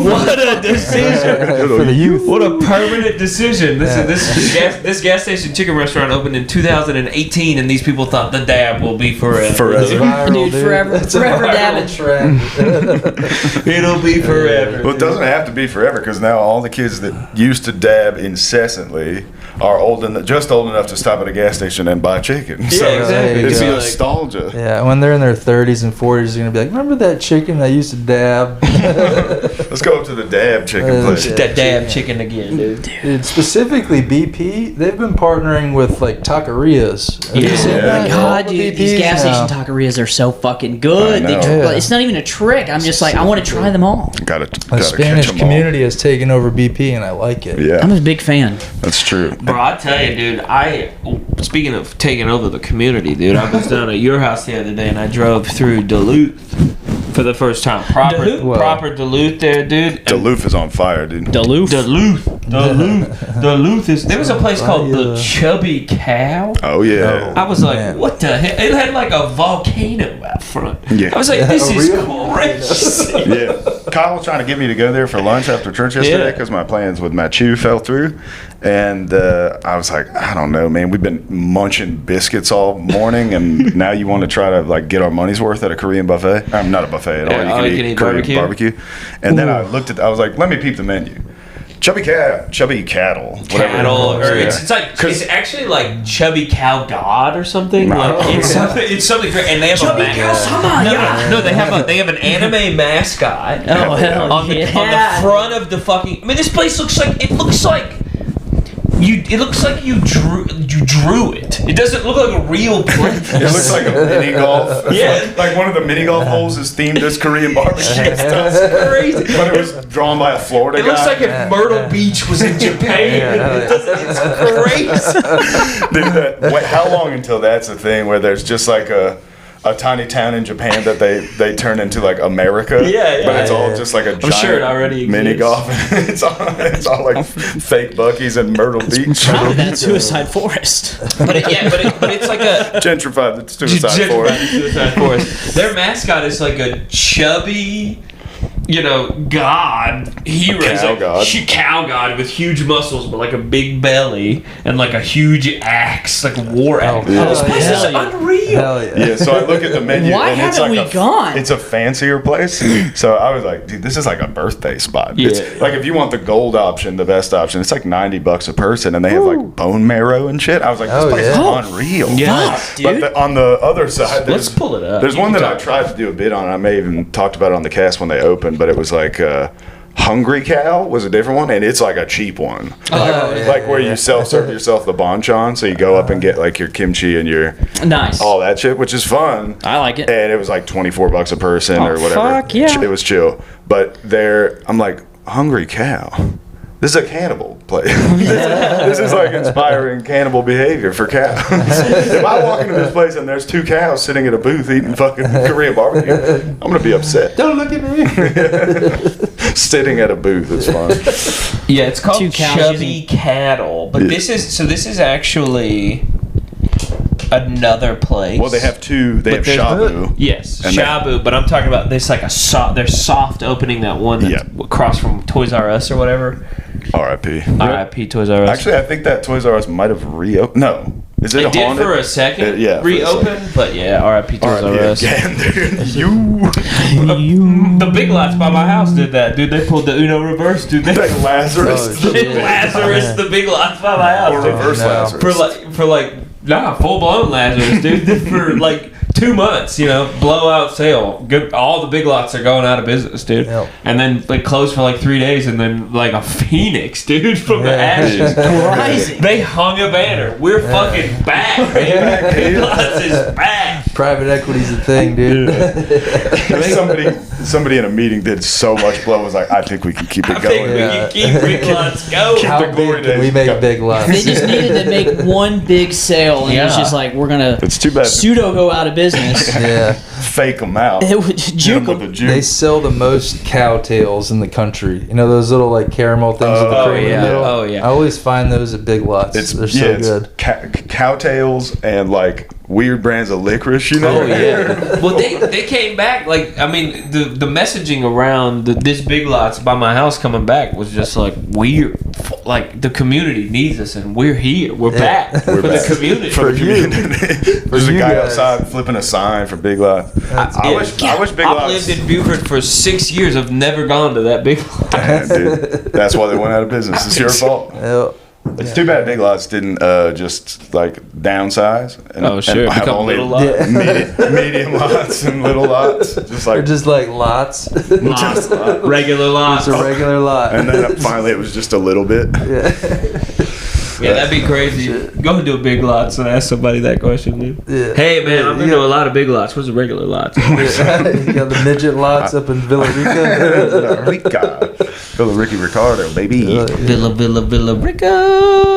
what a decision! For the youth. What a permanent decision! This gas station chicken restaurant opened in 2018, and these people thought the dab will be forever. Viral, Dude, forever- It's a forever viral dabbing. trend. It'll be forever. Well, it doesn't have to be forever because now all the kids that used to dab incessantly are just old enough to stop at a gas station and buy chicken. So exactly. it's Yeah. nostalgia. Yeah, when they're in their 30s and 40s, they're gonna be like, "Remember that chicken that used to dab?" Let's go up to the dab chicken place. Yeah. That dab chicken again, dude. Dude, specifically BP, they've been partnering with like taquerias. Have you Yeah. seen Oh my that? God, All the dude, these BPs gas now. station taquerias are so fucking good. I They know. tr- Yeah. It's not even a trick. I'm just like, I want to try them all. Gotta The catch Spanish 'em all. community has taken over BP, and I like it. Yeah, I'm a big fan. that's true. Bro, I tell you, dude. Speaking of taking over the community, dude, I was down at your house the other day, and I drove through Duluth for the first time. Duluth? Proper Duluth there, dude. Duluth is on fire, dude. Duluth. Duluth is. There was a place called the Chubby Cow. Oh yeah. I was like, Man. what the hell? It had like a volcano out front. Yeah. I was like, this A is real- crazy. Yeah, Kyle was trying to get me to go there for lunch after church yesterday Yeah. because my plans with Matthew fell through, and I was like, I don't know, man. We've been munching biscuits all morning, and now you want to try to like get our money's worth at a Korean buffet? Not a buffet at all. Yeah, You can eat Korean barbecue. And then I looked at, I was like, let me peep the menu. Chubby cattle, whatever. Cattle, or Yeah. it's actually like Chubby Cow God or something. Like it's something great, and they have Chubby a Cow Sama, yeah. no, they have an anime mascot. Oh, hell on the front of the fucking. I mean, this place looks like you drew it. It doesn't look like a real place. It looks like a mini golf. Yeah. Like one of the mini golf holes is themed as Korean barbecue. That's crazy. But it was drawn by a Florida It guy. looks like if Myrtle Beach was in Japan. It's crazy. Dude, how long until that's a thing where there's just like a tiny town in Japan that they turn into like America? Yeah. But it's all just like a giant sure it already mini exists. golf. it's all like fake Buc-ee's and Myrtle Beach. Probably that Suicide Forest. But it's like a Gentrified the suicide forest. Suicide Forest. Their mascot is like a chubby, god hero. He's Cow like god. Cow god with huge muscles, but like a big belly and like a huge axe, like a war axe. yeah. This place is Hell yeah. unreal. Hell yeah. Yeah, so I look at the menu. Why and it's haven't like we gone? It's a fancier place. So I was like, dude, this is like a birthday spot. Yeah. It's like if you want the gold option, the best option, it's like $90 a person, and they have like bone marrow and shit. I was like, this Oh, place yeah. is unreal. Yeah. Fuck, But dude. on the other side, Let's pull it up. There's You one can that I talk. tried to do a bit on. I may even talked about it on the cast when they opened, but it was like Hungry Cow was a different one, and it's like a cheap one. Like where you self-serve yourself the banchan, so you go up and get like your kimchi and your all that shit, which is fun. I like it. And it was like $24 a person or whatever. Fuck yeah. It was chill. But I'm like, Hungry Cow. This is a cannibal place. This is like inspiring cannibal behavior for cows. If I walk into this place and there's 2 cows sitting at a booth eating fucking Korean barbecue, I'm going to be upset. Don't look at me. Sitting at a booth is fun. Yeah, it's called 2 cows Chubby Cattle. But this is actually another place. Well, they have 2. They have Shabu. Yes, And Shabu. But I'm talking about this like they're soft opening that one that's across from Toys R Us or whatever. R.I.P. R.I.P. Toys R Us. Actually, I think that Toys R Us might have reopened. No. Is it It did for a second reopen, but yeah, R.I.P. Toys R Us. Again, dude. The Big Lots by my house did that, dude. They pulled the Uno reverse, dude. They Like Lazarus. Lazarus, the Big Lots by my house, Or dude. reverse Lazarus. Full blown Lazarus, dude. For like 2 months, blowout sale. All the Big Lots are going out of business, dude. Yep. And then like closed for like 3 days, and then like a phoenix, dude, from the ashes. Rising. They hung a banner. We're fucking back, man. Big Lots is back. Private equity's a thing, dude. Somebody in a meeting did so much blow. Was like, I think we can keep it I think going. we can keep Big Lots going. How the glory big can we days make go. Big Lots? They just needed to make one big sale, and it's just like, we're gonna It's too bad. pseudo go out of business. Yeah. Fake them out. It would Hit 'em juke with 'em. a juke. They sell the most cow tails in the country. You know those little like caramel things with the Oh, cream in yeah. the middle? Oh, yeah. I always find those at Big Lots. They're so good. Cow tails and like weird brands of licorice, Oh yeah. Well, they came back. Like, I mean, the messaging around this Big Lots by my house coming back was just like weird. Like the community needs us, and we're here. We're back for back. the community. For the community. There's a you guy guys. outside flipping a sign for Big Lots. I wish Big I've Lots. lived in Buford for 6 years. I've never gone to that Big Lot. Man, dude, that's why they went out of business. It's your fault. Yep. It's too bad Big Lots didn't just like downsize. And, Oh, sure. and have Become only little lots. medium lots and little lots. Just They're like just like lots. Lots. Regular lots. It's a regular lot. and then finally it was just a little bit. Yeah, that'd be crazy. Go into a Big Lots and ask somebody that question, dude. Yeah. Hey, man, I'm into a lot of Big Lots. What's the regular lots? You got the midget lots up in Villa Rica. Rica. Villa Ricky Ricardo, baby. Villa Rica.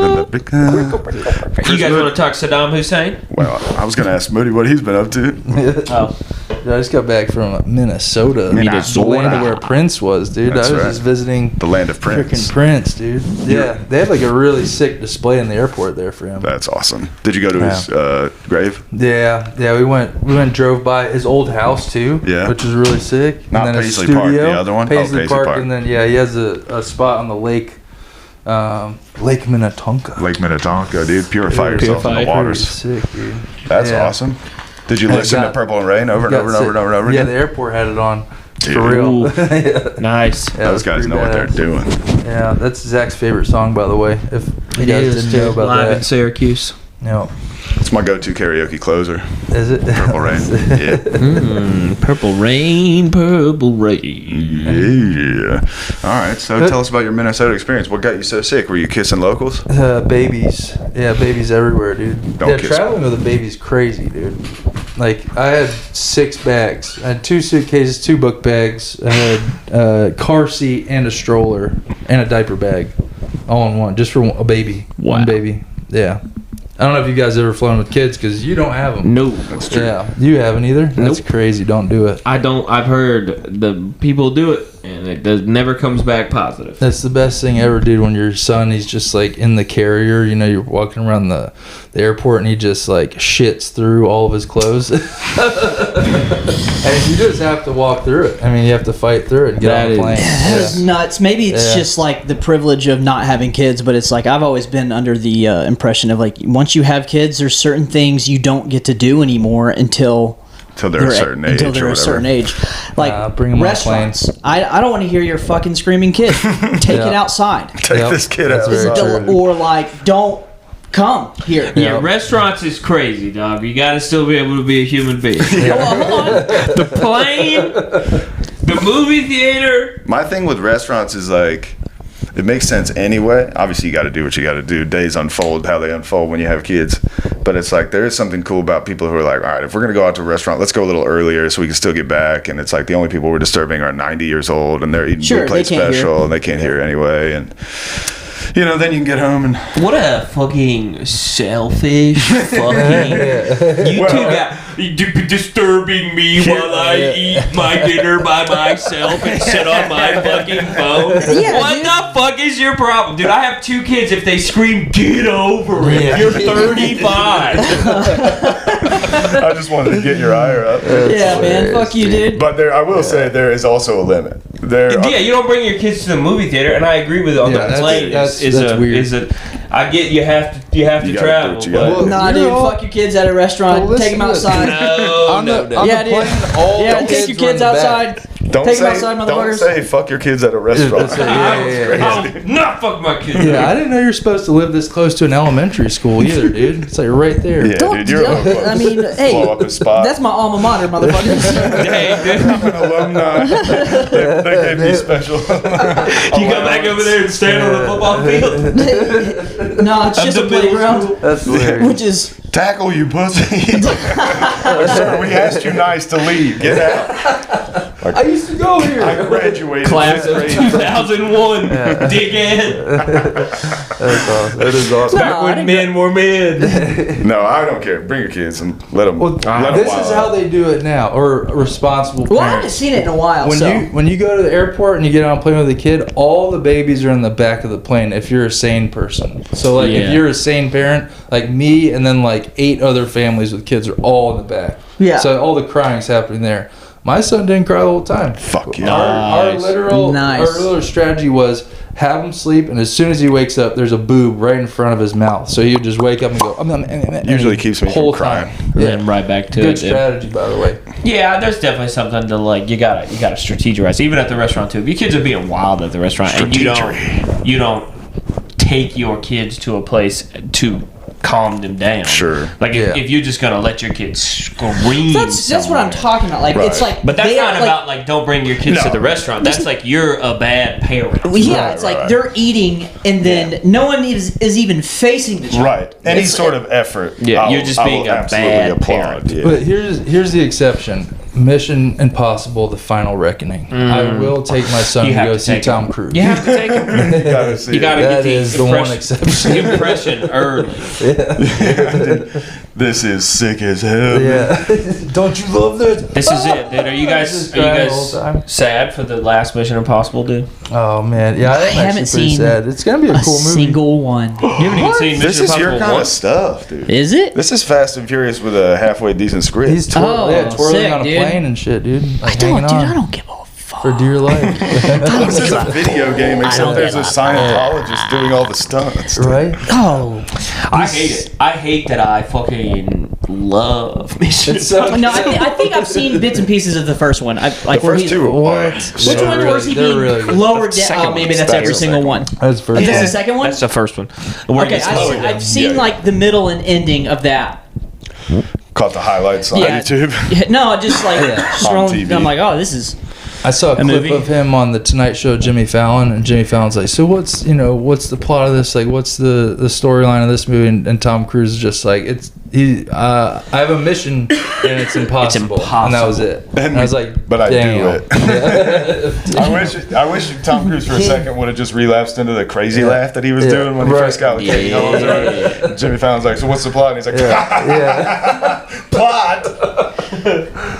Villa Rica. You guys want to talk Saddam Hussein? Well, I was going to ask Moody what he's been up to. Oh. Dude, I just got back from Minnesota. Minnesota. The land of where Prince was, dude. That's I was right. just visiting The land of Prince. freaking Prince, dude. Yeah, they had like a really sick display in the airport there for him. That's awesome. Did you go to his grave? Yeah, we went drove by his old house too, Yeah. which was really sick. Not and then his Paisley Park, studio, the other one? Oh, Paisley Paisley Park, Park. and then he has a spot on the lake, Lake Minnetonka. Lake Minnetonka, dude. Purify Dude, yourself in the pretty waters. sick, dude. That's Yeah. awesome. Did you And it listen to got- Purple and Rain over and Got over and over sick. and over and over Yeah, again? the airport had it on. Dude. For real. Yeah, Nice. Those guys know what they're doing. Yeah, that's Zach's favorite song, by the way. If you guys didn't know about live in that. Syracuse. No. It's my go-to karaoke closer. Is it? Purple Rain. Yeah. Purple rain, purple rain. Yeah. All right. So tell us about your Minnesota experience. What got you so sick? Were you kissing locals? Babies. Yeah, babies everywhere, dude. Don't Yeah, kiss traveling with a baby's crazy, dude. Like, I had 6 bags. I had 2 suitcases, 2 book bags. I had a car seat and a stroller and a diaper bag. All in one. Just for a baby. Wow. One baby. Yeah. I don't know if you guys ever flown with kids because you don't have them. No. That's true. Yeah. You haven't either? That's crazy. Don't do it. I don't. I've heard the people do it, and it never comes back positive. That's the best thing ever, dude. When your son, he's just like in the carrier, you know, you're walking around the airport and he just like shits through all of his clothes. And you just have to walk through it. I mean, you have to fight through it and get That on the is- plane. That is nuts. Maybe it's Yeah. just like the privilege of not having kids, but it's like I've always been under the impression of like once you have kids, there's certain things you don't get to do anymore until Until they're a certain age. Until they're or a whatever. certain age. Like bring 'em on restaurants. I don't want to hear your fucking screaming kid. Take it Yeah. outside. Take Yep. this kid That's very outside. true. Or like don't come here. Yeah, restaurants is crazy, dog. You got to still be able to be a human being. Hold on. The the movie theater. My thing with restaurants is like, it makes sense anyway. Obviously, you got to do what you got to do. Days unfold how they unfold when you have kids. But it's like, there is something cool about people who are like, all right, if we're going to go out to a restaurant, let's go a little earlier so we can still get back. And it's like, the only people we're disturbing are 90 years old and they're eating Sure, Blue Plate they can't hear. Special and they can't hear anyway. And, you know, then you can get home and... What a fucking selfish fucking... You two got disturbing me while I eat my dinner by myself and sit on my fucking phone. Yeah, What dude. the fuck is your problem? Dude, I have 2 kids. If they scream, get over it. Yeah. You're 35. I just wanted to get your ire up. Yeah, man. Fuck you, dude. But I will say there is also a limit. Yeah, you don't bring your kids to the movie theater, and I agree with on Yeah, the that's- plane. that's Is weird. I get you have to gotta do travel. what you gotta But do. Nah, You're dude. all- Fuck your kids at a restaurant. Well, Take them listen, outside. no. Yeah, dude. Yeah, take your kids outside. Don't Take them say, outside, don't motherfuckers. say fuck your kids at a restaurant. that's it, yeah. I'll not fuck my kids. Yeah, I didn't know you're supposed to live this close to an elementary school either, dude. It's like right there. Yeah, dude, you're a little I mean, hey, blow up his spot. that's my alma mater, motherfuckers. Hey, dude. I'm an alumni. they gave me special. You go back over there and stand on the football field. No, it's just a the middle playground, school. That's hilarious. which is Tackle you, pussy. Sir, we asked you nice to leave. Get out. I used to go here. I graduated. Class fifth of grade. 2001, dickhead. That's awesome. That is awesome. Back when men were men. No, I don't care. Bring your kids and let them. Well, this is how they do it now, or responsible well, I haven't parents. seen it in a while. When so you go to the airport and you get on a plane with a kid, all the babies are in the back of the plane if you're a sane person. So like Yeah. if you're a sane parent, like me and then like 8 other families with kids are all in the back. Yeah. So all the crying's happening there. My son didn't cry the whole time. Fuck yeah. Our Nice. literal strategy was have him sleep, and as soon as he wakes up, there's a boob right in front of his mouth. So he would just wake up and go. Usually keeps me from crying. Yeah. And right back to Good it. dude. strategy, by the way. Yeah, there's definitely something to like. You gotta strategize, even at the restaurant too. If your kids are being wild at the restaurant, and you don't take your kids to a place to calm them down. Sure. Like if you're just gonna let your kids scream. that's what I'm somewhere. talking about. Like it's Right. like, But that's they are, not about like don't bring your kids to the restaurant. That's like you're a bad parent. Yeah, Right, it's like right. they're eating and then no one is even facing the child. Right. Any It's- sort of effort. Yeah, you're just I will being a absolutely bad applaud. parent. Yeah. But here's the exception. Mission Impossible: The Final Reckoning. I will take my son You to have go to see take Tom him. Cruise. You have to take him. You gotta see You gotta it. get That the is the one exception. impression early. This is sick as hell. Yeah. Don't you love this? This is it, dude. Are you Just guys crying the whole time. sad for the last Mission Impossible, dude? Oh man, yeah, I'm haven't actually pretty seen sad. It's gonna be a cool movie. single one. You haven't even seen Mission This is your Impossible kind 1? of stuff, dude. Is it? This is Fast and Furious with a halfway decent script. He's twirling sick, on a dude. plane and shit, dude. I Like, don't, hanging dude. on I don't give a fuck. for dear life. This is a video game, don't except there's a get Scientologist doing all the stunts. Right? Oh I hate it. I hate that I fucking love Mission It's so- no, I think I've seen bits and pieces of the first one. Like The first two are What? Which one was he They're being really good. lowered The second down? Oh, maybe one's that's the every second single one. That's first. Is this one. the second one? That's the first one. Where Okay, he gets lowered. I've seen Yeah. like the middle and ending of that. Caught the highlights on Yeah. YouTube. No, just like scrolling. TV. I'm like, oh, this is. I saw a clip movie? of him on the Tonight Show, Jimmy Fallon, and Jimmy Fallon's like, "So what's the plot of this? Like, what's the storyline of this movie?" And Tom Cruise is just like, I have a mission and it's impossible. And that was it. And I was like, But I damn. do it. I wish Tom Cruise for a second would have just relapsed into the crazy laugh that he was doing when he first got with Katie Holmes. And Jimmy Fallon's like, so what's the plot? And he's like, plot?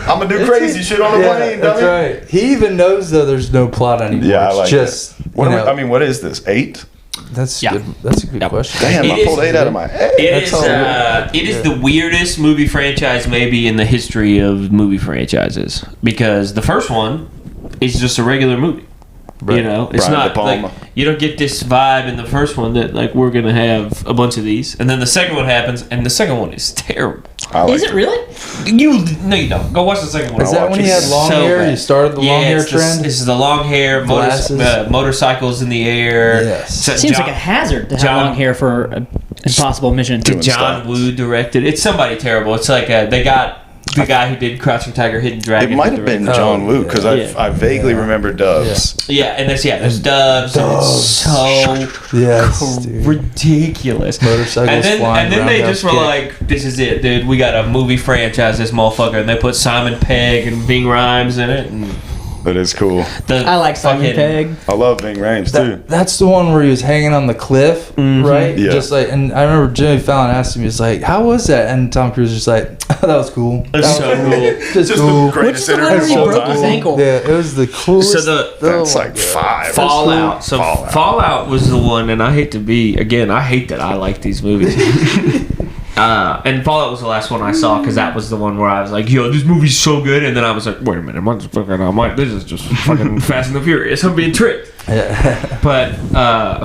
I'm gonna do crazy shit on the plane, that's dummy. right. He even knows though there's no plot anymore. Yeah, I It's like just it. What is this? 8? that's Yeah. good. That's a good question. Damn, It I pulled is- 8 out of my head. It That's is. all It is the weirdest movie franchise maybe in the history of movie franchises because the first one is just a regular movie. You know, it's Brian not De Palma. like you don't get this vibe in the first one that like we're gonna have a bunch of these, and then the second one happens, and the second one is terrible. I like Is it really? No, you don't. Go watch the second one. Is that when he had long So hair? bad. You started the long hair it's trend? This is the long hair, Glasses. motorcycles in the air. Yes. So Seems John- like a hazard to have John- long hair for an impossible mission. Doing John stunts. Woo directed. It's somebody terrible. It's like they got The guy who did Crouching Tiger, Hidden Dragon. It might have been John Woo because I vaguely remember Doves. Yeah, and there's Doves. And it's so ridiculous. Motorcycles and then they just were kick. like, "This is it, dude. We got a movie franchise, this motherfucker." And they put Simon Pegg and Ving Rhames in it. And That is cool. I like Simon Pegg. I love Ving Rhames too. That's the one where he was hanging on the cliff, right? Yeah. Just like, and I remember Jimmy Fallon asked him, he's like, "How was that?" And Tom Cruise was just like, "That was cool. That's so cool. Just Just cool." the greatest Which is the one interview where of he all broke his time. ankle? Yeah, it was the coolest. So That's like 5. Fallout. So Fallout was the one, and I hate that I like these movies. And Fallout was the last one I saw because that was the one where I was like, "Yo, this movie's so good," and then I was like, "Wait a minute, this is just fucking Fast and the Furious. I'm being tricked." Yeah. But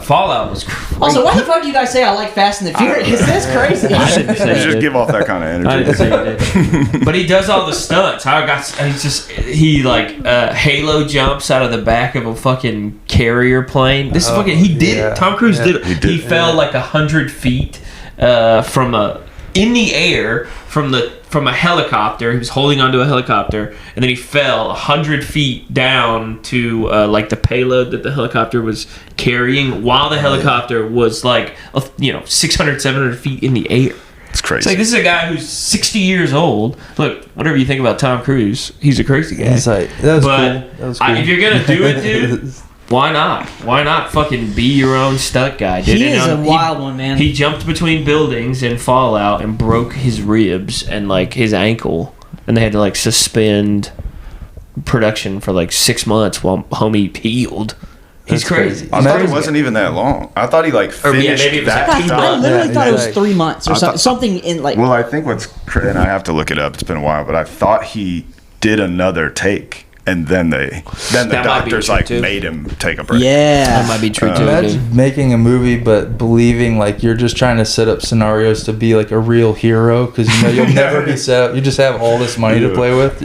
Fallout was crazy. Also, why the fuck do you guys say I like Fast and the Furious? That's crazy. I didn't say You it just did. give off that kind of I energy. didn't say he did. But he does all the stunts. He Halo jumps out of the back of a fucking carrier plane. This fucking he did yeah. it. Tom Cruise did it. He fell like 100 feet in the air from a helicopter. He was holding onto a helicopter, and then he fell 100 feet down to like the payload that the helicopter was carrying, while the helicopter was like 600, 700 feet in the air. It's crazy. It's like, this is a guy who's 60 years old. Look, whatever you think about Tom Cruise, he's a crazy guy. He's like, that was But cool. That was cool. if you're gonna do it, dude, why not? Why not fucking be your own stunt guy, dude? He is a wild one, man. He jumped between buildings in Fallout and broke his ribs and like his ankle, and they had to like suspend production for like 6 months while homie healed. He's That's crazy. I thought it wasn't even that long. I thought he like Or, yeah, finished maybe it was that like 2 stuff. I literally Yeah, thought it was like- 3 months or something. Something in like. Well, I think and I have to look it up. It's been a while, but I thought he did another take, and then the That might be doctors true, like too. made him take a break. Yeah. That might be true too. dude. Imagine making a movie, but believing like you're just trying to set up scenarios to be like a real hero, because you'll never be set up. You just have all this money to play with.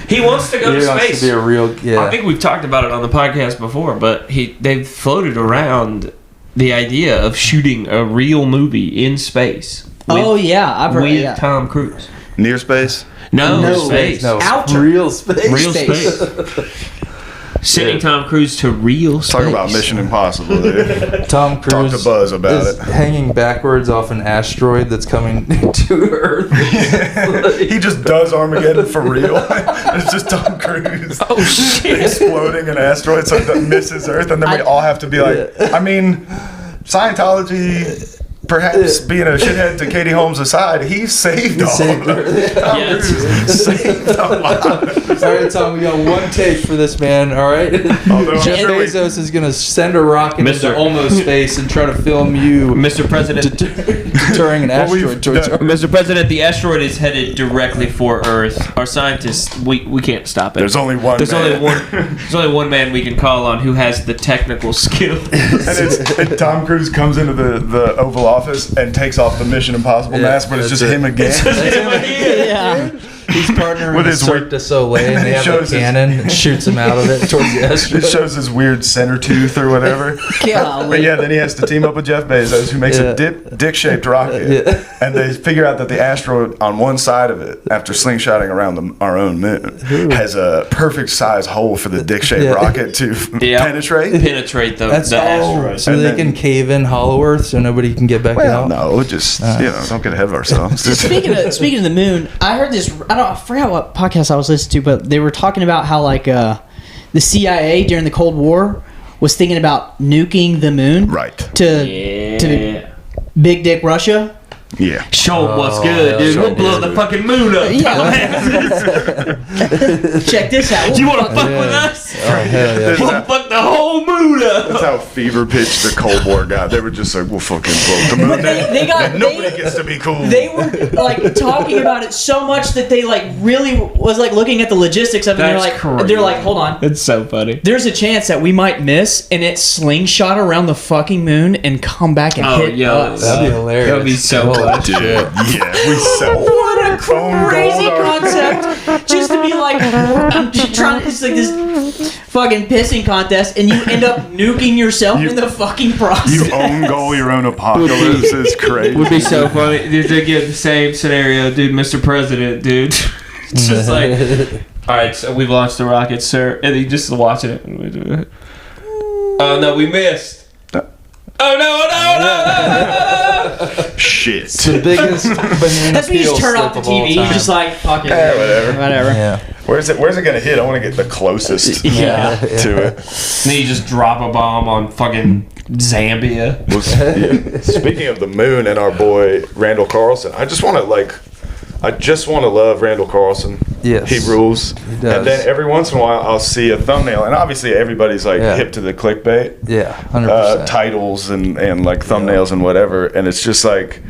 He wants to go to He wants space. to be a real. Yeah. I think we've talked about it on the podcast before, but they've floated around the idea of shooting a real movie in space. Oh yeah, I've heard. with Yeah. Tom Cruise. Near space. No, space. No, Outer. real space. Real space. Sending Tom Cruise to real space. Talk about Mission Impossible. Dude. Tom Cruise Talk to Buzz about is it. hanging backwards off an asteroid that's coming to Earth. He just does Armageddon for real. It's just Tom Cruise exploding an asteroid so that misses Earth, and then we all have to be like, I mean, Scientology. Perhaps being a shithead to Katie Holmes aside, he saved all saved of them. Tom Yes. Cruise saved a lot. All right, Tom, we got one take for this man. All right, Although I'm Jeff sure we- Bezos is gonna send a rocket Mr. into almost space and try to film you Mr. President. deterring an we've asteroid towards done- Earth. Mr. President, the asteroid is headed directly for Earth. Our scientists, we can't stop it. There's only one There's man. There's only one man we can call on who has the technical skill. And Tom Cruise comes into the Oval Office and takes off the Mission Impossible Yeah, mask, but it's that's just it. him again. Yeah. He's partnering With with his Cirque du Soleil, and they he have a shows his- cannon and shoots him out of it towards the It asteroid. shows his weird center tooth or whatever. Golly. But yeah, then he has to team up with Jeff Bezos, who makes a dick-shaped rocket. Yeah. And they figure out that the asteroid on one side of it, after slingshotting around our own moon, has a perfect size hole for the dick-shaped Yeah. rocket to penetrate. Penetrate the That's asteroid. so And they then- can cave in Hollow Earth, so nobody can get back Well, out. no, just don't get ahead of ourselves. Speaking of the moon, I heard this. I forgot what podcast I was listening to, but they were talking about how like the CIA during the Cold War was thinking about nuking the moon, Right. to Big Dick Russia. Yeah. Show 'em what's good, dude. We'll blow the fucking moon up. Check this out. You want to fuck with us? Oh, hell yeah. We'll fuck the whole moon up. That's how fever pitched the Cold War got. They were just like, we'll fucking blow the moon. They got Nobody gets to be cool. They were like talking about it so much that they like really was like looking at the logistics of it. And That's they're like, hold on. It's so funny. There's a chance that we might miss and it slingshot around the fucking moon and come back and hit us. That'd be hilarious. That would be so Holy funny. shit. Yeah, we so What a Own crazy gold. concept! Just to be like, I'm just trying. It's like this fucking pissing contest, and you end up nuking yourself in the fucking process. You own goal your own apocalypse is crazy. Would be so funny. Dude, they get the same scenario, dude. Mr. President, dude. It's just like, all right, so we've launched the rocket, sir, and he just watching it. Oh no, we missed. Oh no! Shit. It's the biggest banana That's when you just peel turn off the slip of all TV. time. You're just like, fuck it. Whatever. Yeah. Where's it gonna hit? I want to get the closest Yeah. to it. Then you just drop a bomb on fucking Zambia. Well, speaking of the moon and our boy Randall Carlson, I just want to love Randall Carlson. Yes. He rules. He does. And then every once in a while I'll see a thumbnail, and obviously everybody's like Yeah. hip to the clickbait. Yeah, 100%. Titles and like thumbnails and whatever, and it's just like,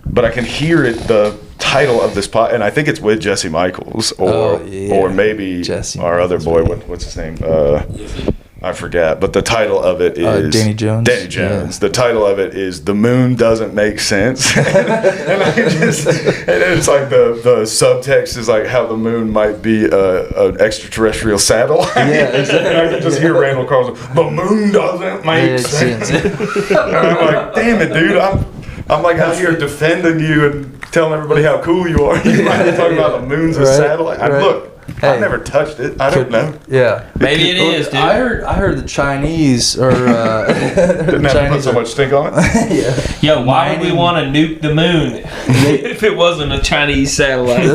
but I can hear it, the title of this pod, and I think it's with Jesse Michaels or maybe Jesse our other boy, Michaels, what's his name? I forget, but the title of it is Danny Jones. Danny Jones. The title of it is "The Moon Doesn't Make Sense," and it's like the subtext is like how the moon might be an extraterrestrial satellite. Yeah, exactly. And I can just hear Randall Carlson. The moon doesn't make sense. And I'm like, damn it, dude. I'm like out here defending you and telling everybody how cool you are. You might be talking about the moon's a satellite. Look. Hey. I've never touched it. I don't know. Yeah. Maybe it is, dude. I heard the Chinese or Didn't have to put so much stink on it. yeah. Yo, why would we want to nuke the moon if it wasn't a Chinese satellite?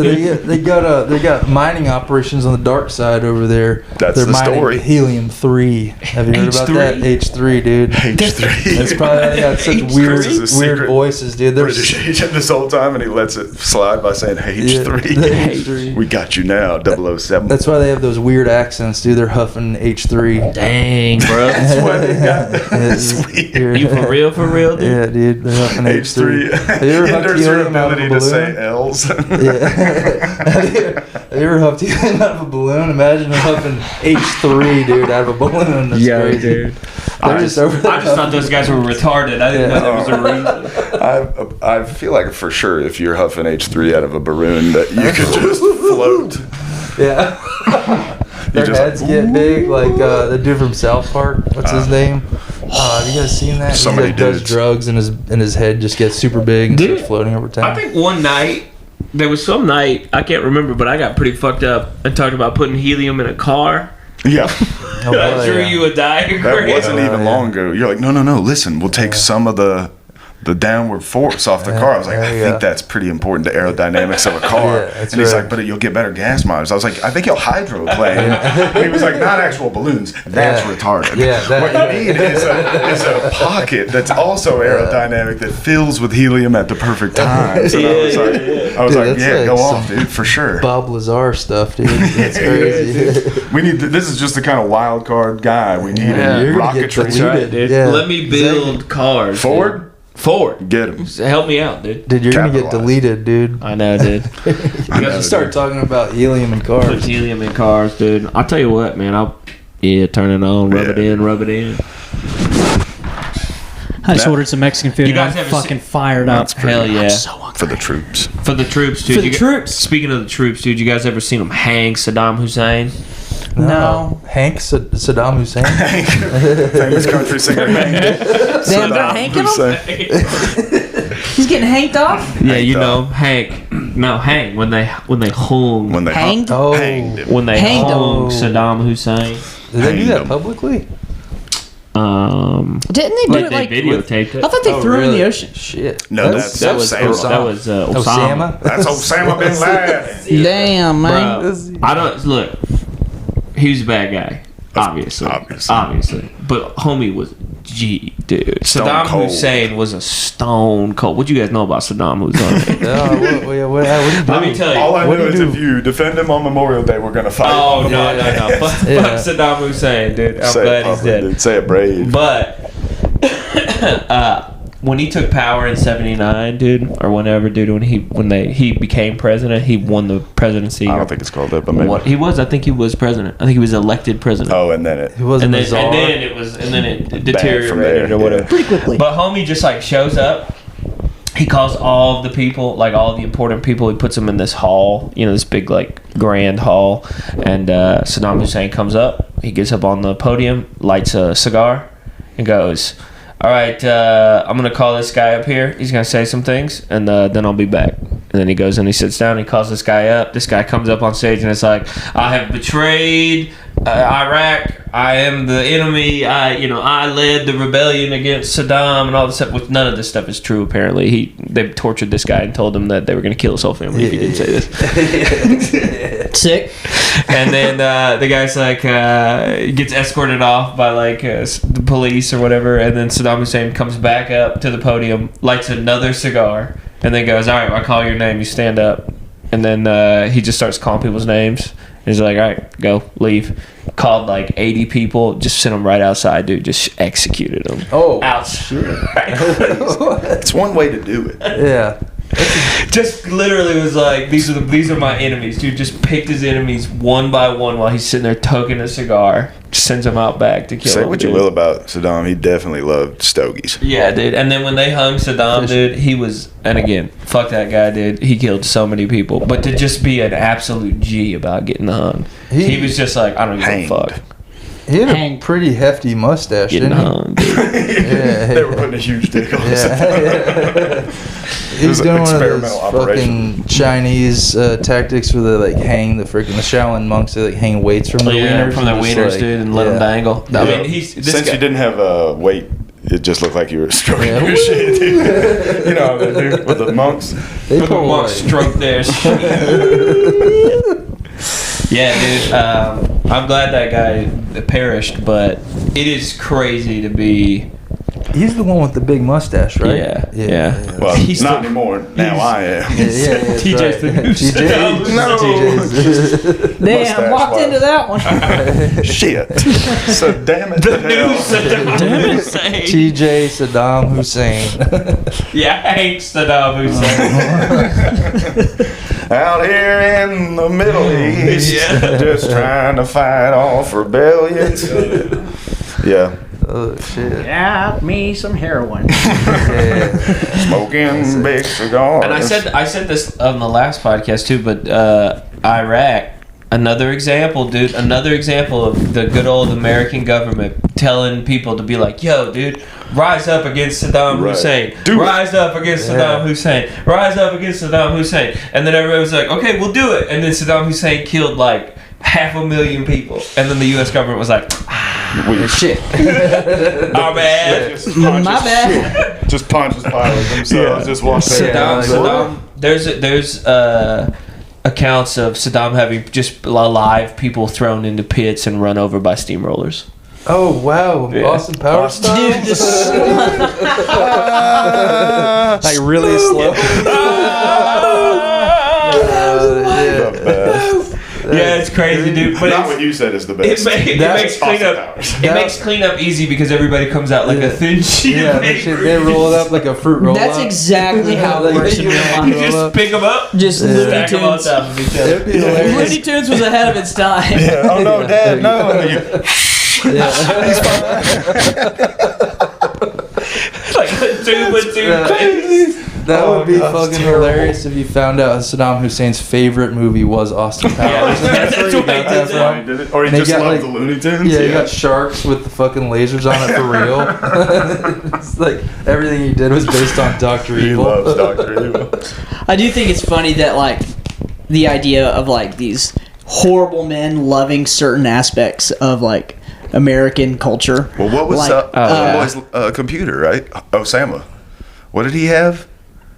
They got mining operations on the dark side over there. That's They're the mining story. helium-3. Have you heard about that? H3, dude. H3. That's probably why they got such Chris is a weird secret voices, dude. British agent this whole time, and he lets it slide by saying H3. Yeah, the H3. We got you now, 007. That's why they have those weird accents, dude. They're huffing H3. Dang, bro. That's why they got It's weird. You for real, dude? Yeah, dude. They're huffing H3 H3. Have you ever huffed hinders your helium out of a ability to say balloon? L's. Yeah. Have you ever huffed helium out of a balloon? Imagine huffing H3, dude, out of a balloon. That's crazy. dude. They're just over there. I just thought those guys were retarded. I didn't know there was a reason. I feel like for sure if you're huffing H3 out of a balloon that you could just float. Yeah. Their just heads like, get big, like the dude from South Park. What's his name? Have you guys seen that? So He many like, does dudes. drugs and his head just gets super big and Dude, starts floating over time. I think one night, there was some night, I can't remember, but I got pretty fucked up and talked about putting helium in a car. Yeah. Oh, I hell drew yeah. you a diagram. That wasn't Oh, even yeah. long ago. You're like, no, listen, we'll take some of the downward force off the car. I was like, there I you think go. that's pretty important to aerodynamics of a car. Yeah, that's and he's right. like, but you'll get better gas mileage. I was like, I think you'll hydroplane. And he was like, not actual balloons. That's Yeah. retarded. Yeah, what you need is a pocket that's also aerodynamic that fills with helium at the perfect times. And I was like, Dude, yeah, that's go like off, some dude, for sure. Bob Lazar stuff, dude. That's crazy. We need. This is just the kind of wild card guy we need Yeah, in you're gonna get rocketry. deleted. Dude. Yeah. Let me build cars. Ford, dude. Ford. get him. Help me out, dude. Dude, you're gonna get Capitalize. deleted, dude. I know, dude. You have to start talking about helium in Put cars. helium in cars, dude. I'll tell you what, man. Turn it on, rub it in, rub it in. I just ordered some Mexican food You and guys I'm ever fucking fired up. Hell yeah. For the troops. For the troops, dude. For the You troops. Speaking of the troops, dude, you guys ever seen them hang Saddam Hussein? No. Hank Saddam Hussein. Famous country singer. Damn, they're hanking him? He's getting hanked off? Yeah, you Hanged know, Hank. No, hang when they hung When they Hanged? Oh, hanged him. when they Hanged him. hung Saddam Hussein. did they do Hanged that him. publicly? Didn't they do Like it they like... videotaped it. I thought they threw him in the ocean. Shit. No, that's That was Osama. Osama. That's Osama bin Laden. Damn, man. Bro, I don't look. He was a bad guy, obviously. But homie was G, dude. Stone Saddam cold. Hussein was a stone cold. What you guys know about Saddam Hussein? What do you do? Let me tell you. All I What know do is you if you defend him on Memorial Day, we're gonna fight. Oh him. no. Fuck Yeah. Saddam Hussein, dude. I'm Say it glad he's public, dead. dude. Say it brave. But when he took power in '79, dude, or whenever, dude, when he became president, he won the presidency. I don't think it's called that, but maybe. What he was, I think he was president. I think he was elected president. Oh, and then it. He wasn't and the then, czar. and then it from deteriorated there, or whatever. yeah. Pretty quickly. But homie just like shows up. He calls all of the people, like all the important people. He puts them in this hall, you know, this big like grand hall. And Saddam Hussein comes up. He gets up on the podium, lights a cigar, and goes, "All right, I'm gonna call this guy up here. He's gonna say some things, and then I'll be back." And then he goes and he sits down. He calls this guy up. This guy comes up on stage and it's like, I have betrayed Iraq. I am the enemy. I led the rebellion against Saddam and all this stuff. Which none of this stuff is true. Apparently, they tortured this guy and told him that they were going to kill his whole family if he didn't say this. Sick. And then the guy's like gets escorted off by like the police or whatever. And then Saddam Hussein comes back up to the podium, lights another cigar, and then goes, "All right, I call your name. You stand up." And then he just starts calling people's names. He's like, "All right, go, leave." Called like 80 people, just sent them right outside, dude. Just executed them. Oh, outside. It's one way to do it. Yeah. Just literally was like, these are my enemies, dude. Just picked his enemies one by one while he's sitting there toking a cigar. Just sends them out back to kill Say them. what you will about Saddam, he definitely loved stogies. Yeah, dude. And then when they hung Saddam, dude, he was, and again, fuck that guy, dude. He killed so many people. But to just be an absolute G about getting hung, he was just like, I don't give a fuck. He had a pretty hefty mustache, Getting didn't he? hung, dude. They were putting a huge dick on his He's an doing one of those experimental operation. fucking Chinese tactics where they like hang the Shaolin monks. They like hang weights from their wieners. From their and just, wieners, like, dude, and let them dangle. I mean, Since you didn't have a weight, it just looked like you were stroking your shit, dude. You know how they do with the monks. They Put the pull monk like- stroke there. Yeah, dude. I'm glad that guy perished, but it is crazy to be. He's the one with the big mustache, right? Yeah. Well, He's not the- anymore. Now I am. Yeah, TJ's the new Saddam TJ's. Damn, Mustache walked wise. into that one. Shit. So damn it. The to new hell. Saddam Hussein. TJ Saddam Hussein. Yeah, Hank Saddam Hussein. Out here in the Middle East, Yeah. just trying to fight off rebellions. Yeah. Oh shit. Got me some heroin. Yeah. Smoking big cigars. And I said this on the last podcast too, but Iraq, another example, dude. Another example of the good old American government telling people to be like, "Yo, dude, rise up against Saddam Right. Hussein. Do it. Rise up against Saddam Hussein. Rise up against Saddam Hussein." And then everybody was like, "Okay, we'll do it." And then Saddam Hussein killed like 500,000 people. And then the U.S. government was like, Shit. "Our bad." My bad. Just punches pilots themselves. Just walk Saddam. There's accounts of Saddam having just alive people thrown into pits and run over by steamrollers. Oh wow, Yeah. Austin Powers style. Dude, just Like really slow. Yeah, it's crazy, dude. But Not it's, what you said is the it, best. makes Austin cleanup. Powers. It makes cleanup easy because everybody comes out like a thin sheet Yeah, of they, paper. they roll it up like a fruit roll that's up. exactly how it Like, works in you real You life. just pick them up, Just Looney stack them on Tunes. top of each other. It'd be hilarious. Looney Tunes was ahead of its time. Yeah, oh no, Dad, no. And then you, Like a tube of toothpaste. That would be God, it's fucking terrible. hilarious if you found out Saddam Hussein's favorite movie was Austin Powers. Yeah, that's where what you he got that did. why he from. did it. Or he They just got, loved like- the Looney Tunes. Yeah, you got sharks with the fucking lasers on it for real. It's like everything he did was based on Dr. He Evil. loves Dr. Evil. I do think it's funny that like the idea of like these horrible men loving certain aspects of like American culture. Well, what was Like, boy's computer, right? Osama. What did he have?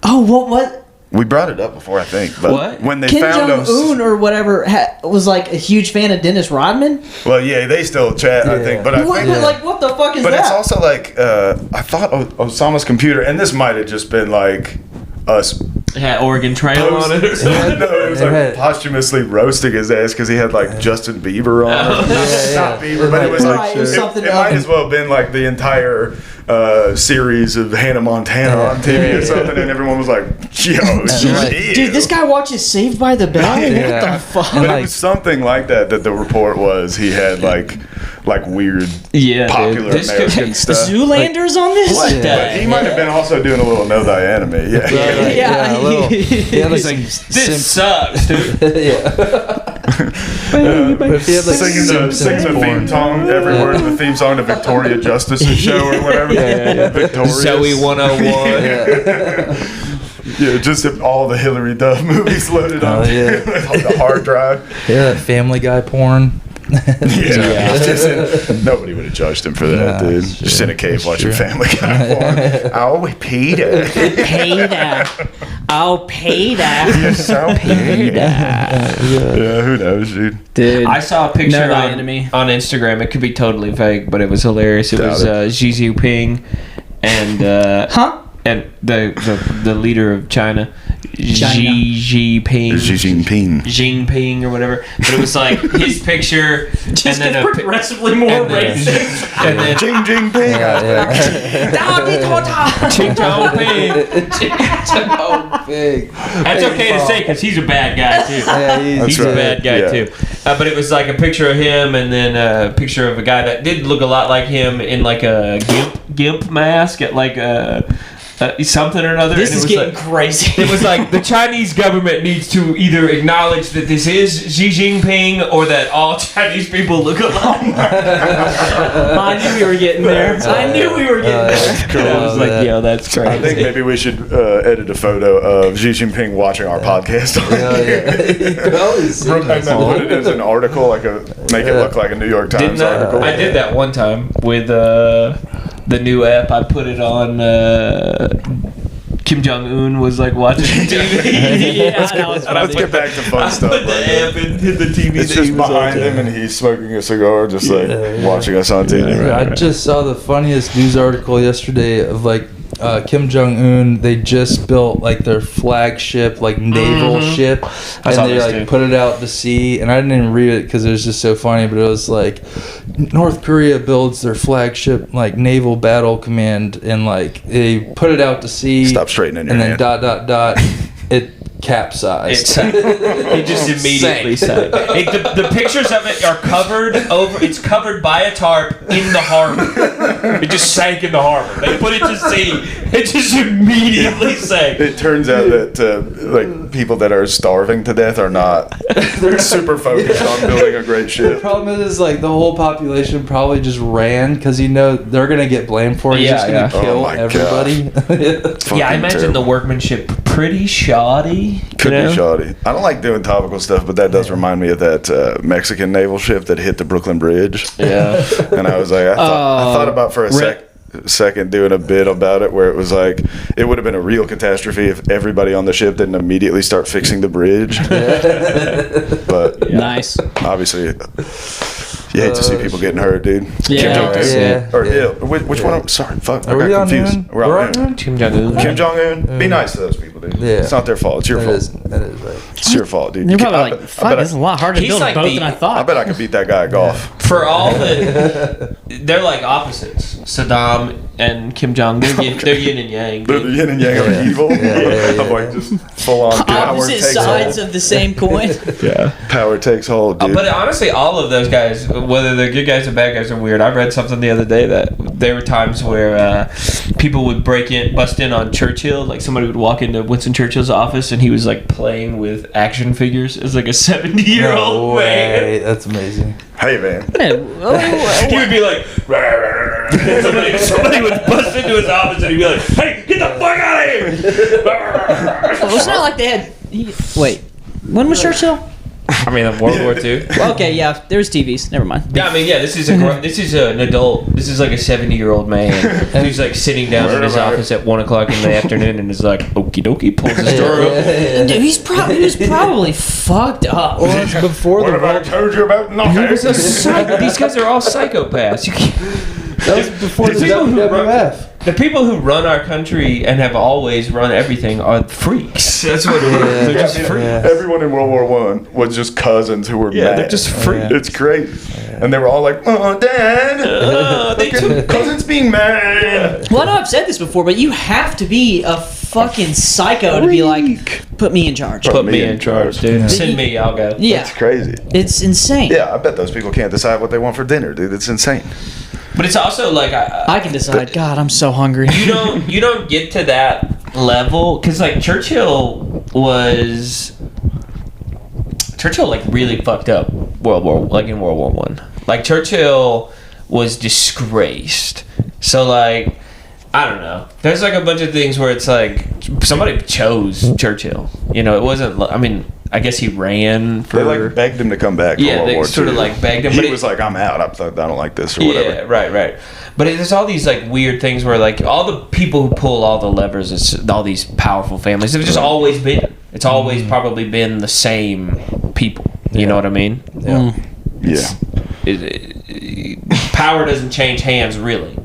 Oh, what? We brought it up before, I think. But What? when they Kim found Jong Un him, or whatever was like a huge fan of Dennis Rodman. well, yeah, they still chat, I think. But I What, think, like what the fuck is but that? it's also like I thought Osama's computer, and this might have just been like us. It had Oregon Trail on it or something. No, it was It like had- posthumously roasting his ass because he had like Justin Bieber on. Not yeah. Bieber, but it was Right, like it was something it might else. as well have been like the entire series of Hannah Montana on TV or something, and everyone was like, "Yo, like- Dude, this guy watches Saved by the Bell. Yeah. What the fuck? And But like- it was something like that. That the report was he had like like weird, Yeah, popular dude. This could- American stuff. Zoolander on this? But he might have been also doing a little Know Thy Enemy. Yeah. Yeah. a little. He had like some This sucks, dude. But if he had like Singing the Simpsons theme porn. song, every word of the theme song to Victoria Justice's show or whatever. Victoria. Zoe 101. Yeah, just all the Hillary Duff movies loaded on Oh, yeah. on the hard drive. Yeah, that Family Guy porn. Nobody would have judged him for that, Nah, dude. it's Just true. in a cave It's watching true. Family Guy porn. Oh, Peter. Peter. Oh, Peter. You're so Peter. Yeah, who knows, dude? Dude. I saw a picture Know Thy on Enemy. Instagram. It could be totally fake, but it was hilarious. It was Doubt Xi Jinping and Huh? and the leader of China, China. Xi Jinping. Xi Jinping. Jinping or whatever, but it was like his picture Just and then gets progressively more and then- racist. and then Jing Jing Ping. Xi Jinping. Big. That's okay to say because he's a bad guy too. Yeah, He's right. a bad guy Yeah. too. But it was like a picture of him and then a picture of a guy that did look a lot like him in like a gimp mask at like something or another. This and it is was getting like, crazy. it was like the Chinese government needs to either acknowledge that this is Xi Jinping or that all Chinese people look alike. I knew we were getting there. I knew we were getting there. I was like, yo, that's crazy. I think maybe we should edit a photo of Xi Jinping watching our podcast. Oh, yeah. And then put it as an article, make it look like a New York Times article. I did that one time with the new app. I put it on. Kim Jong Un was like watching TV. Yeah, that was Let's get back to fun stuff. Put the right app into the TV. It's that he just was behind watching. him and he's smoking a cigar, just watching us on TV. I just saw the funniest news article yesterday of like Kim Jong Un. They just built like their flagship like naval ship, and saw they this, like too. put it out to sea. And I didn't even read it because it was just so funny. But it was like North Korea builds their flagship like naval battle command, and like they put it out to sea. Stop straightening your and then hand. dot it capsized. It just immediately sank. The pictures of it are covered over. It's covered by a tarp in the harbor. It just sank in the harbor. They put it to sea. It just immediately sank. It turns out that like people that are starving to death are not. They're super focused on building a great The ship. problem is like the whole population probably just ran because they're gonna get blamed for it. He's just Yeah, gonna yeah. kill Oh my everybody. Yeah, I imagine the workmanship pretty shoddy. Could you know? be shoddy. I don't like doing topical stuff, but that does remind me of that Mexican naval ship that hit the Brooklyn Bridge. Yeah. And I was like, I thought about for a second doing a bit about it where it was like it would have been a real catastrophe if everybody on the ship didn't immediately start fixing the bridge. But Nice. obviously, you hate to see people getting hurt, dude. Yeah. Kim Jong-un. Yeah. Or Yeah. ill. Which one? Sorry, fuck. Are I we got on confused. noon? We're We're on on noon. noon? Kim Jong Un. Kim Jong-un. Be nice to those people, dude. Yeah. It's not their fault. It's your That fault. is right. It's your fault, dude. You're You probably can- like, fuck, this is a lot harder to He's build a like boat the- than I I thought. bet I could beat that guy at golf. For all the, they're like opposites. Saddam and Kim Jong. They're yin and yang. The yin and yang of evil. yeah. Of like just full on power Opposite takes sides hold. of the same coin. Yeah. Power takes hold, dude. But honestly, all of those guys, whether they're good guys or bad guys, are weird. I read something the other day that there were times where people would bust in on Churchill. Like somebody would walk into Winston Churchill's office and he was like playing with action figures as like a 70-year-old No man. way. That's amazing. Hey, man. He would be like, somebody would bust into his office and he'd be like, hey, get the fuck out of here! Well, it's not like they had. Wait, when was Churchill? I mean, World War II. Okay, yeah, there was TVs. Never mind. Yeah, I mean, yeah, this is an adult. This is like a 70-year-old man who's like sitting down in his office at 1 o'clock in the afternoon and is like, okie dokie, pulls his door open. Dude, he was probably fucked up. Well, it's before What the have I told you about nothing? These guys are all psychopaths. You can't, that was before the people who run- WWF. the people who run our country and have always run everything are freaks. That's what it is. They're just freaks. Yeah. Everyone in World War I was just cousins who were Yeah, mad. they're just freaks. It's crazy. And they were all like, oh, Dad. They took Cousins being mad. Well, I know I've said this before, but you have to be a fucking psycho to be like, put me in charge. Put me in charge, dude. Send me, I'll go. Yeah. It's crazy. It's insane. Yeah, I bet those people can't decide what they want for dinner, dude. It's insane. But it's also like I can decide. God, I'm so hungry. you don't get to that level because like Churchill like really fucked up in World War I. Like Churchill was disgraced. So like I don't know. There's like a bunch of things where it's like somebody chose Churchill. You know, it wasn't. I mean, I guess he ran for. They like begged him to come back. Yeah, for World they War sort II. of like begged him. He But was like, "I'm out. I don't like this or yeah, whatever." right. But there's all these like weird things where like all the people who pull all the levers, it's all these powerful families. It's just always been. It's always probably been the same people. You know what I mean? Yeah. Yeah. Power doesn't change hands really.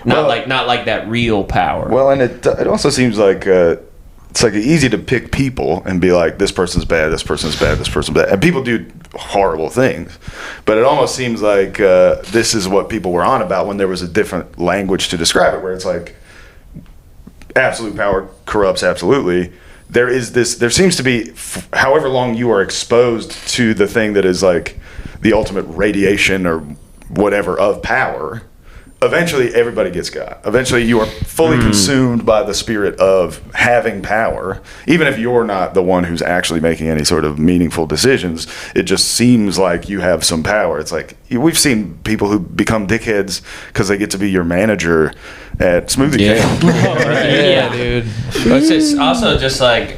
Not like that real power. Well, and it also seems like it's like easy to pick people and be like, this person's bad, this person's bad, this person's bad, and people do horrible things. But it almost seems like this is what people were on about when there was a different language to describe it, where it's like absolute power corrupts absolutely. There seems to be, however long you are exposed to the thing that is like the ultimate radiation or whatever of power, eventually everybody gets got. Eventually you are fully consumed by the spirit of having power. Even if you're not the one who's actually making any sort of meaningful decisions, it just seems like you have some power. It's like, we've seen people who become dickheads because they get to be your manager at Smoothie Camp. Yeah, dude. But it's just also just like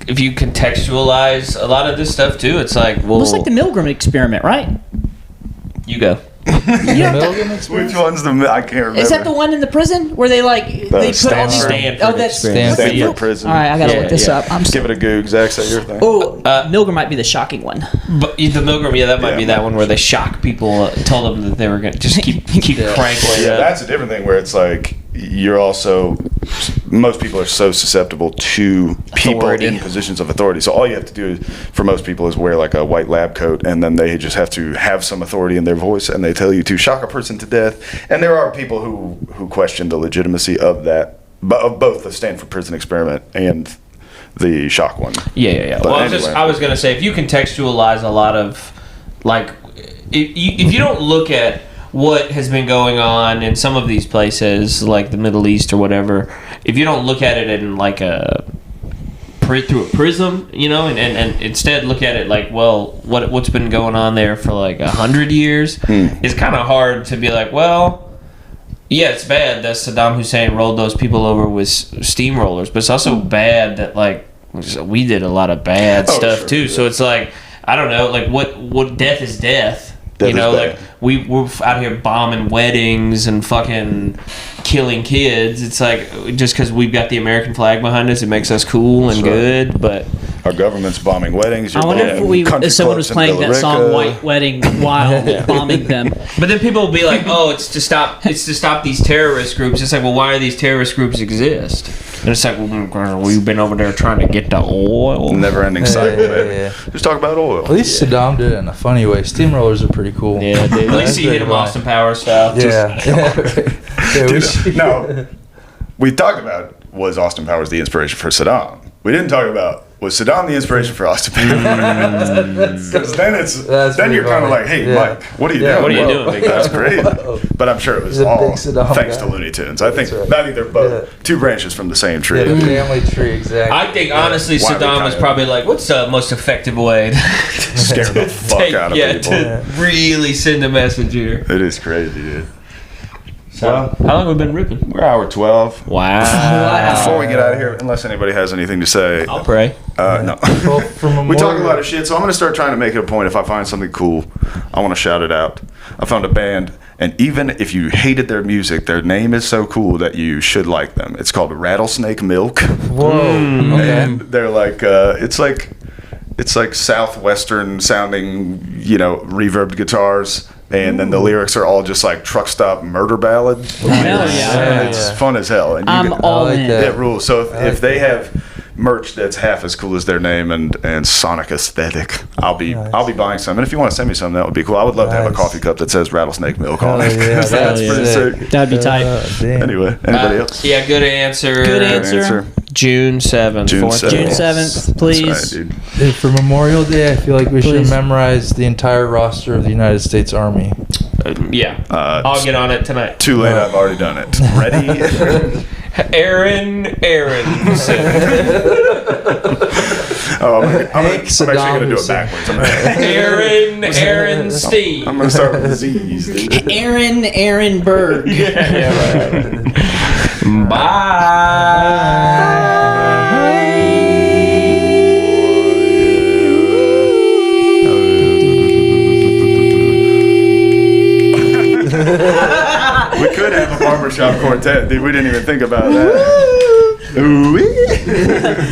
if you contextualize a lot of this stuff too, it's like, well, Looks like the Milgram experiment, right? you go. Which one's I can't remember. Is that the one in the prison where they like they put all these? Stanford Oh, that's Stanford prison. All right, I gotta Yeah, look this yeah. up. I'm Give it a goog, Zach. Say your thing. Oh, Milgram might be the shocking one. But the Milgram, that might be that one where they shock people, told them that they were gonna just keep cranking it Yeah, up. that's a different thing where it's like you're also, most people are so susceptible to people Authority. in positions of authority. So all you have to do for most people is wear like a white lab coat, and then they just have to have some authority in their voice, and they tell you to shock a person to death. And there are people who question the legitimacy of that, of both the Stanford prison experiment and the shock one. Yeah. But Well, anyway. I was gonna say, if you contextualize a lot of, like, if you don't look at what has been going on in some of these places, like the Middle East or whatever, if you don't look at it in like through a prism, you know, and instead look at it like, well, what's been going on there for like 100 years, it's kind of hard to be like, well, yeah, it's bad that Saddam Hussein rolled those people over with steamrollers, but it's also bad that like we did a lot of bad stuff sure, too. yeah. So it's like, I don't know, like what death is death. Death You know, is like bad. we're out here bombing weddings and fucking killing kids. It's like just because we've got the American flag behind us, it makes us cool and That's right. good. But Our government's bombing weddings. I wonder if someone was playing that song "White Wedding" while bombing them. But then people will be like, "Oh, it's to stop these terrorist groups." It's like, well, why do these terrorist groups exist? And it's like, well, we've been over there trying to get the oil. Never-ending cycle, baby. Yeah. Just talk about oil. At least Saddam did it in a funny way. Steamrollers are pretty cool. Yeah, dude. At least he hit him Austin Powers style. Yeah. No, we talked about, was Austin Powers the inspiration for Saddam? We didn't talk about, was Saddam the inspiration for Austin Powers? Because then you're kind of like, hey, Yeah. Mike, what are you doing? What are you doing, big guy? That's crazy. But I'm sure it was He's a all big Saddam thanks guy. to Looney Tunes. I think right. they're both two branches from the same tree. Yeah, the family tree, exactly. I think honestly, Why we Saddam was kinda- probably like, "What's the most effective way to Scare the fuck out of people. to really send a message here?" It is crazy, dude. So, how long have we been ripping? We're hour 12. Wow. Before we get out of here, unless anybody has anything to say, I'll pray. no. Well, from We talk a lot of shit, so I'm going to start trying to make it a point. If I find something cool, I want to shout it out. I found a band, and even if you hated their music, their name is so cool that you should like them. It's called Rattlesnake Milk. Whoa. Okay. And they're like, it's like southwestern sounding, reverbed guitars. And then the lyrics are all just like truck stop murder ballad. Hell yeah. And it's fun as hell. And I'm all like in. that. that rules. So if they have merch that's half as cool as their name and Sonic aesthetic, I'll be buying some. And if you want to send me some, that would be cool. I would love to have a coffee cup that says Rattlesnake Milk on it. Yeah, That's pretty sick. That'd be tight. Anyway, anybody else? Yeah, good answer. Good answer. June 7th. June 7th. June 7th, please. That's right, dude. Dude, for Memorial Day, I feel like we should Please. memorize the entire roster of the United States Army. Yeah. I'll get on it tonight. Too late, I've already done it. Ready? Aaron. Oh, I'm Hank, actually going to do it Saddam backwards. Aaron Steve. I'm going to start with the Z's, dude. Aaron Berg. We could have a barbershop quartet, dude. We didn't even think about that. Ooh-wee.